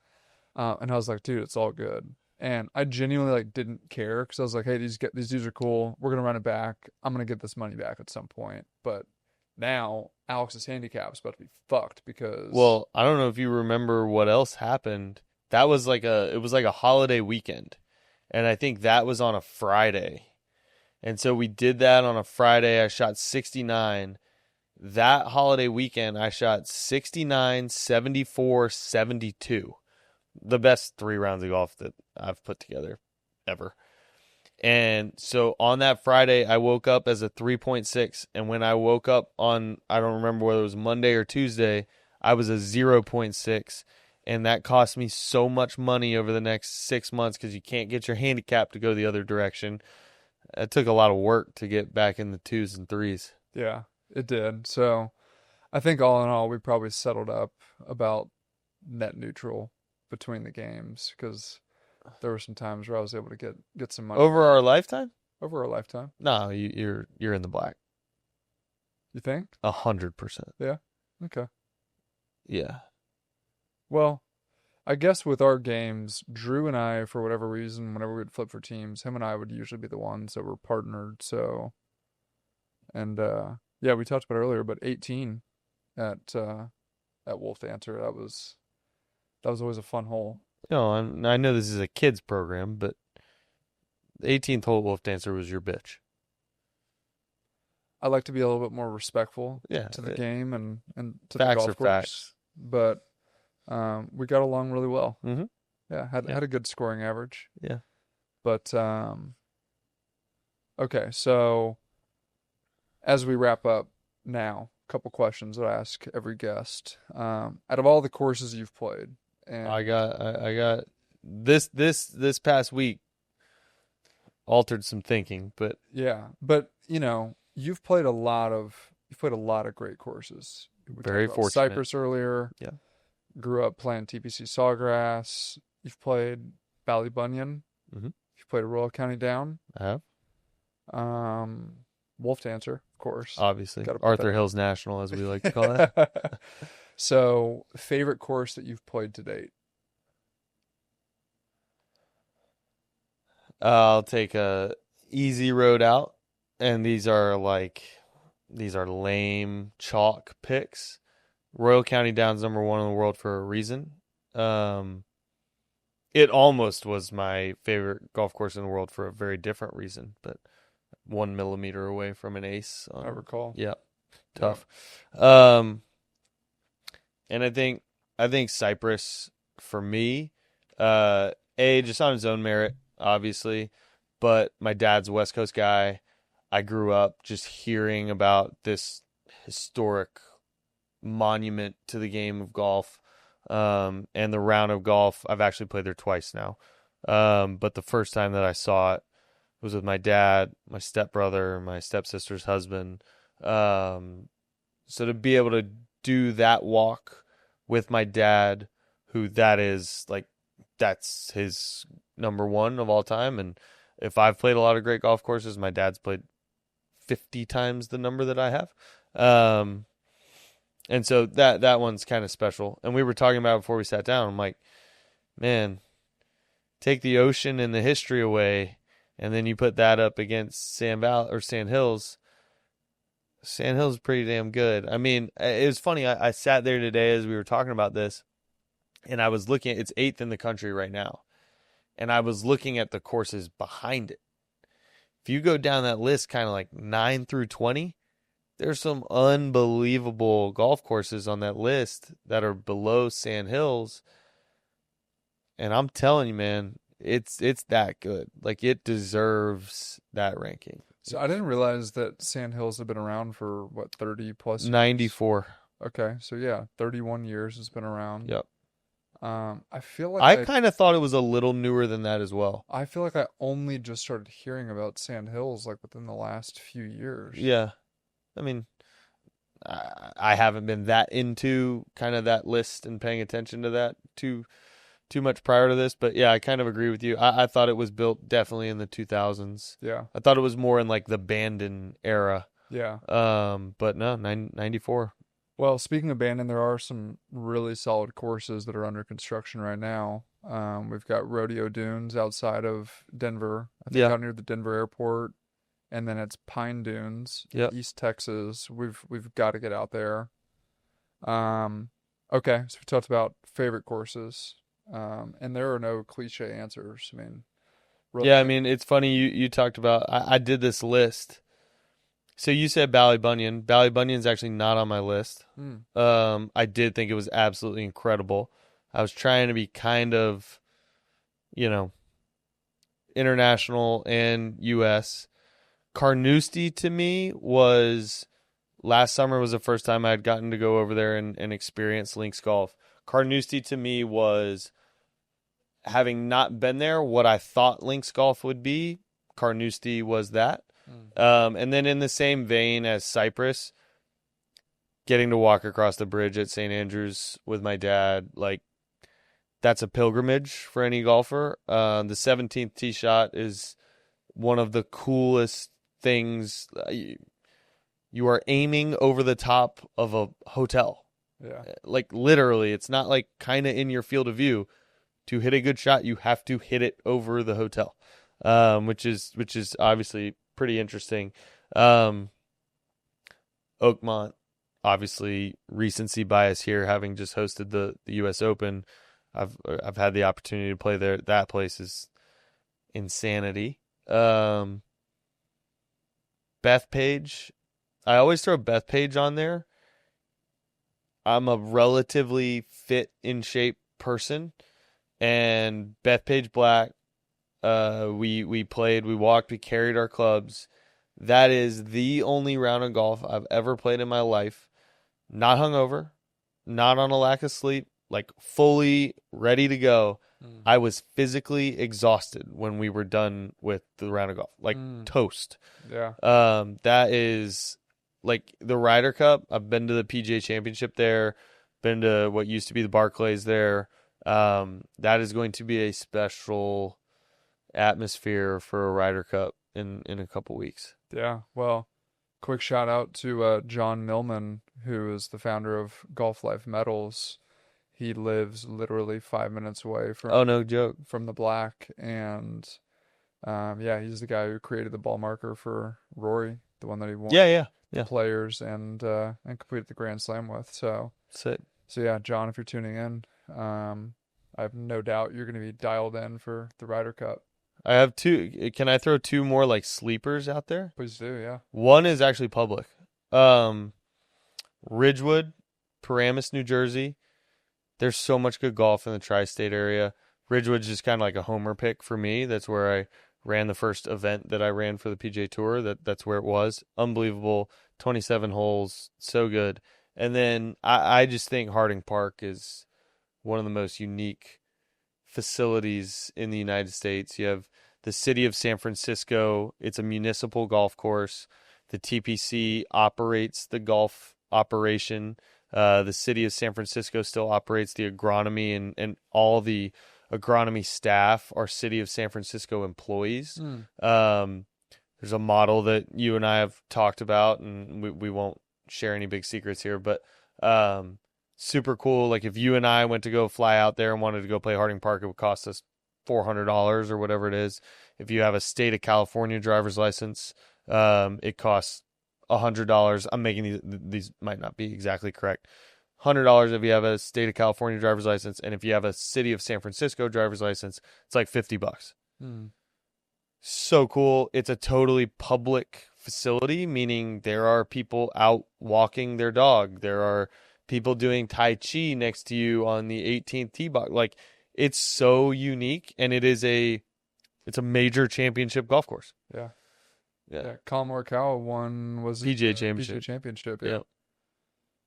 Speaker 1: And I was like, dude, it's all good. And I genuinely like didn't care because I was like, hey, these dudes are cool. We're gonna run it back. I'm gonna get this money back at some point. But now Alex's handicap is about to be fucked because
Speaker 2: Well, I don't know if you remember what else happened. That was like it was like a holiday weekend. And I think that was on a Friday. And so we did that on a Friday. I shot 69. That holiday weekend, I shot 69, 74, 72. The best 3 rounds of golf that I've put together ever. And so on that Friday, I woke up as a 3.6. And when I woke up on, I don't remember whether it was Monday or Tuesday, I was a 0.6. And that cost me so much money over the next 6 months because you can't get your handicap to go the other direction. It took a lot of work to get back in the twos and threes.
Speaker 1: yeah, it did. So I think all in all, we probably settled up about net neutral between the games because there were some times where I was able to get some money
Speaker 2: Over
Speaker 1: back
Speaker 2: our lifetime?
Speaker 1: over our lifetime.
Speaker 2: No, you're in the black.
Speaker 1: You think?
Speaker 2: 100%.
Speaker 1: Yeah. Okay.
Speaker 2: Yeah.
Speaker 1: Well, I guess with our games, Drew and I, for whatever reason, whenever we'd flip for teams, him and I would usually be the ones that were partnered. So, and yeah, we talked about it earlier, but 18 at Wolf Dancer, that was always a fun hole.
Speaker 2: No, I know this is a kids program, but the 18th hole Wolf Dancer was your bitch.
Speaker 1: I like to be a little bit more respectful
Speaker 2: Yeah.
Speaker 1: to the game and to the
Speaker 2: Facts are
Speaker 1: golf course,
Speaker 2: facts.
Speaker 1: but we got along really well.
Speaker 2: Mm-hmm.
Speaker 1: Yeah, had
Speaker 2: Yeah.
Speaker 1: had a good scoring average.
Speaker 2: Yeah.
Speaker 1: But okay, so as we wrap up now, a couple questions that I ask every guest. Out of all the courses you've played,
Speaker 2: I
Speaker 1: and
Speaker 2: got I got this past week altered some thinking, but
Speaker 1: yeah, but you've played a lot of great courses. We talked
Speaker 2: very
Speaker 1: about
Speaker 2: fortunate.
Speaker 1: Cypress earlier.
Speaker 2: Yeah.
Speaker 1: Grew up playing TPC Sawgrass. You've played Ballybunion.
Speaker 2: Mm-hmm.
Speaker 1: You've played Royal County Down.
Speaker 2: I have.
Speaker 1: Um, Wolf Dancer, of course.
Speaker 2: Obviously.
Speaker 1: Got to put
Speaker 2: Arthur Hills National, as we like to call it.
Speaker 1: that. So, favorite course that you've played to date?
Speaker 2: I'll take a easy road out, and these are lame chalk picks. Royal County Down's #1 in the world for a reason. Um, it almost was my favorite golf course in the world for a very different reason, but 1 millimeter away from an ace.
Speaker 1: I recall.
Speaker 2: Yeah,
Speaker 1: Yeah.
Speaker 2: tough. And I think Cypress for me, just on his own merit, obviously, but my dad's a West Coast guy. I grew up just hearing about this historic monument to the game of golf, and the round of golf. I've actually played there twice now, but the first time that I saw it was with my dad, my stepbrother, my stepsister's husband. So to be able to do that walk with my dad, who that's his #1 of all time. And if I've played a lot of great golf courses, my dad's played 50 times the number that I have. And so that one's kind of special. And we were talking about it before we sat down. I'm like, man, take the ocean and the history away, and then you put that up against Sand Hills. Sand Hills is pretty damn good. I mean, it was funny. I sat there today as we were talking about this, and I was looking. It's 8th in the country right now, and I was looking at the courses behind it. If you go down that list, kind of like 9 through 20, there's some unbelievable golf courses on that list that are below Sand Hills. And I'm telling you, man, it's that good. Like, it deserves that ranking.
Speaker 1: So I didn't realize that Sand Hills had been around for what, 30 plus years?
Speaker 2: 94.
Speaker 1: Okay, so yeah, 31 years it's been around.
Speaker 2: Yep.
Speaker 1: I feel like
Speaker 2: I kind of thought it was a little newer than that as well.
Speaker 1: I feel like I only just started hearing about Sand Hills like within the last few years.
Speaker 2: Yeah. I mean, I haven't been that into kind of that list and paying attention to that too too much prior to this, but yeah, I kind of agree with you. I thought it was built definitely in the 2000s.
Speaker 1: Yeah.
Speaker 2: I thought it was more in like the Bandon era.
Speaker 1: Yeah.
Speaker 2: But no, 94.
Speaker 1: Well, speaking of Bandon, there are some really solid courses that are under construction right now. We've got Rodeo Dunes outside of Denver, I think
Speaker 2: Yeah.
Speaker 1: out near the Denver airport, and then it's Pine Dunes,
Speaker 2: Yep.
Speaker 1: East Texas. We've got to get out there. Okay, so we talked about favorite courses, and there are no cliche answers. I mean,
Speaker 2: Yeah, I
Speaker 1: really,
Speaker 2: mean, it's funny you talked about I did this list. So you said Ballybunion. Ballybunion's actually not on my list.
Speaker 1: mm,
Speaker 2: I did think it was absolutely incredible. I was trying to be kind of, you know, international and US. Carnoustie to me was last summer was the first time I had gotten to go over there and experience links golf. Carnoustie to me was, having not been there, what I thought links golf would be. Carnoustie was that.
Speaker 1: mm,
Speaker 2: And then in the same vein as Cyprus, getting to walk across the bridge at St. Andrews with my dad, like, that's a pilgrimage for any golfer. The 17th tee shot is one of the coolest things. You are aiming over the top of a hotel.
Speaker 1: yeah,
Speaker 2: Like, literally, it's not like kind of in your field of view. To hit a good shot, you have to hit it over the hotel, which is obviously pretty interesting. Oakmont, obviously recency bias here, having just hosted the U.S. Open. I've had the opportunity to play there. That place is insanity. Bethpage, I always throw Bethpage on there. I'm a relatively fit, in shape person, and Bethpage Black. We played, we walked, we carried our clubs. That is the only round of golf I've ever played in my life. Not hungover, not on a lack of sleep, like fully ready to go.
Speaker 1: mm,
Speaker 2: I was physically exhausted when we were done with the round of golf, like
Speaker 1: mm,
Speaker 2: toast.
Speaker 1: yeah,
Speaker 2: That is like the Ryder Cup. I've been to the PGA Championship there, been to what used to be the Barclays there. That is going to be a special atmosphere for a Ryder Cup in a couple weeks.
Speaker 1: yeah. Well, quick shout out to John Millman, who is the founder of Golf Life Metals. He lives literally 5 minutes away
Speaker 2: Oh, no joke.
Speaker 1: from the Black, and yeah, he's the guy who created the ball marker for Rory, the one that he won
Speaker 2: Yeah,
Speaker 1: the
Speaker 2: yeah.
Speaker 1: Players and completed the Grand Slam with.
Speaker 2: Sick.
Speaker 1: So yeah, John, if you're tuning in, I have no doubt you're going to be dialed in for the Ryder Cup.
Speaker 2: I have two. Can I throw two more like sleepers out there?
Speaker 1: Please do, yeah.
Speaker 2: One is actually public. Ridgewood, Paramus, New Jersey. There's so much good golf in the tri-state area. Ridgewood's just kind of like a homer pick for me. That's where I ran the first event that I ran for the PGA Tour. That's where it was. Unbelievable. 27 holes. So good. And then I just think Harding Park is one of the most unique facilities in the United States. You have the city of San Francisco. It's a municipal golf course. The TPC operates the golf operation. The city of San Francisco still operates the agronomy, and all the agronomy staff are city of San Francisco employees. There's a model that you and I have talked about, and we won't share any big secrets here, but super cool. Like if you and I went to go fly out there and wanted to go play Harding Park, it would cost us $400 or whatever it is. If you have a state of California driver's license, it costs $100. I'm making these might not be exactly correct. $100 if you have a state of California driver's license, and if you have a city of San Francisco driver's license, it's like $50. So cool. It's a totally public facility, meaning there are people out walking their dog. There are people doing Tai Chi next to you on the 18th tee box. Like, it's so unique, and it's a major championship golf course.
Speaker 1: Yeah.
Speaker 2: Yeah.
Speaker 1: Yeah. Colin Morikawa won, was it
Speaker 2: PGA
Speaker 1: the
Speaker 2: Championship.
Speaker 1: PGA Championship? Yeah.
Speaker 2: Yeah.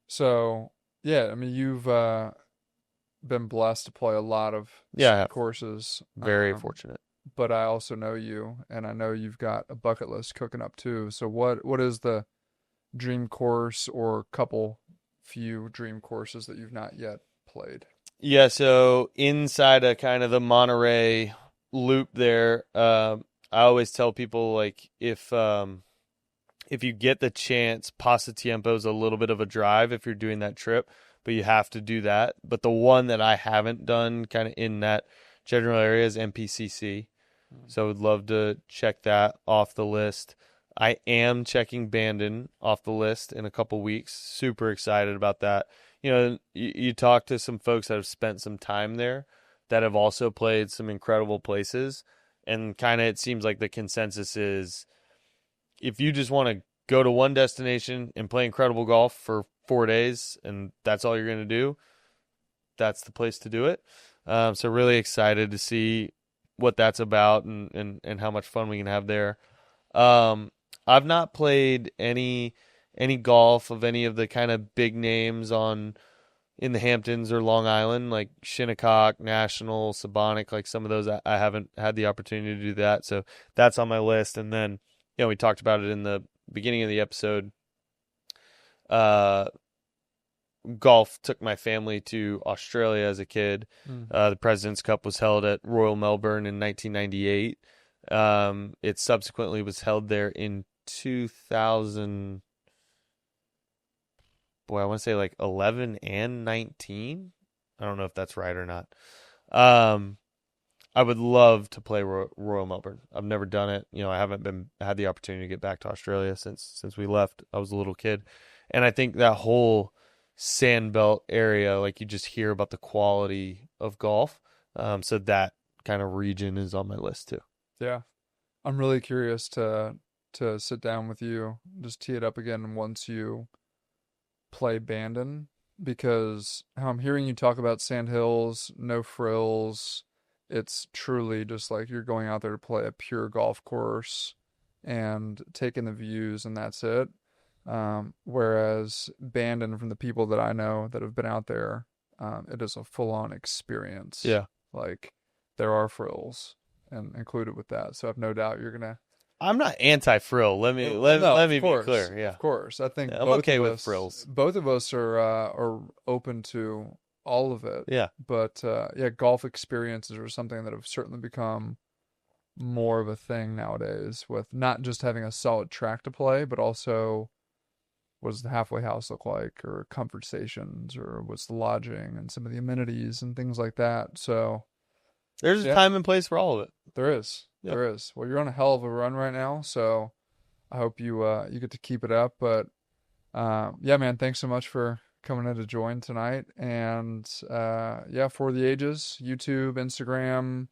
Speaker 1: So, yeah, I mean, you've been blessed to play a lot of
Speaker 2: Yeah, I have.
Speaker 1: courses.
Speaker 2: Very fortunate.
Speaker 1: But I also know you, and I know you've got a bucket list cooking up too. So what is the dream course or few dream courses that you've not yet played?
Speaker 2: Yeah, so inside of kind of the Monterey loop there, I always tell people like if you get the chance, Pasa Tiempo is a little bit of a drive if you're doing that trip, but you have to do that. But the one that I haven't done kind of in that general area is MPCC. So I would love to check that off the list. I am checking Bandon off the list in a couple weeks. Super excited about that. You talk to some folks that have spent some time there that have also played some incredible places, and kind of it seems like the consensus is if you just want to go to one destination and play incredible golf for 4 days and that's all you're going to do, that's the place to do it. So really excited to see what that's about and how much fun we can have there. I've not played any golf of any of the kind of big names on in the Hamptons or Long Island, like Shinnecock, National, Sabonic, like some of those. I haven't had the opportunity to do that, so that's on my list. And then, we talked about it in the beginning of the episode. Golf took my family to Australia as a kid. The President's Cup was held at Royal Melbourne in 1998. It subsequently was held there in 2000. Boy, I want to say like 11 and 19. I don't know if that's right or not. I would love to play Royal Melbourne. I've never done it. I haven't had the opportunity to get back to Australia since we left. I was a little kid, and I think that whole Sandbelt area, like you just hear about the quality of golf. So that kind of region is on my list too.
Speaker 1: Yeah. I'm really curious to sit down with you, just tee it up again once you play Bandon, because how I'm hearing you talk about sand hills, no frills, it's truly just like you're going out there to play a pure golf course and taking the views, and that's it. Whereas Bandon, from the people that I know that have been out there, it is a full-on experience.
Speaker 2: Yeah.
Speaker 1: Like there are frills and included with that, so I have no doubt you're gonna.
Speaker 2: I'm not anti-frill. Let me
Speaker 1: No,
Speaker 2: let
Speaker 1: of
Speaker 2: me be
Speaker 1: course,
Speaker 2: clear. Yeah.
Speaker 1: of course. I think
Speaker 2: Yeah, I'm okay with frills.
Speaker 1: both of us are open to all of it.
Speaker 2: Yeah.
Speaker 1: But yeah, golf experiences are something that have certainly become more of a thing nowadays, with not just having a solid track to play, but also what does the halfway house look like, or comfort stations, or what's the lodging and some of the amenities and things like that. So
Speaker 2: There's a
Speaker 1: yeah,
Speaker 2: time and place for all of it.
Speaker 1: there is.
Speaker 2: Yeah.
Speaker 1: There is. Well, you're on a hell of a run right now, so I hope you get to keep it up. But yeah, man, thanks so much for coming in to join tonight. And yeah, For The Ages, YouTube, Instagram,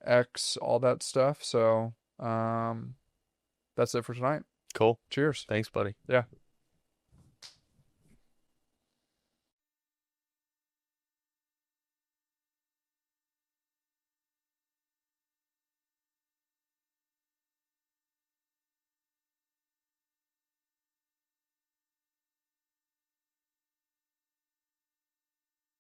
Speaker 1: X, all that stuff. So that's it for tonight.
Speaker 2: Cool.
Speaker 1: Cheers.
Speaker 2: Thanks, buddy.
Speaker 1: Yeah.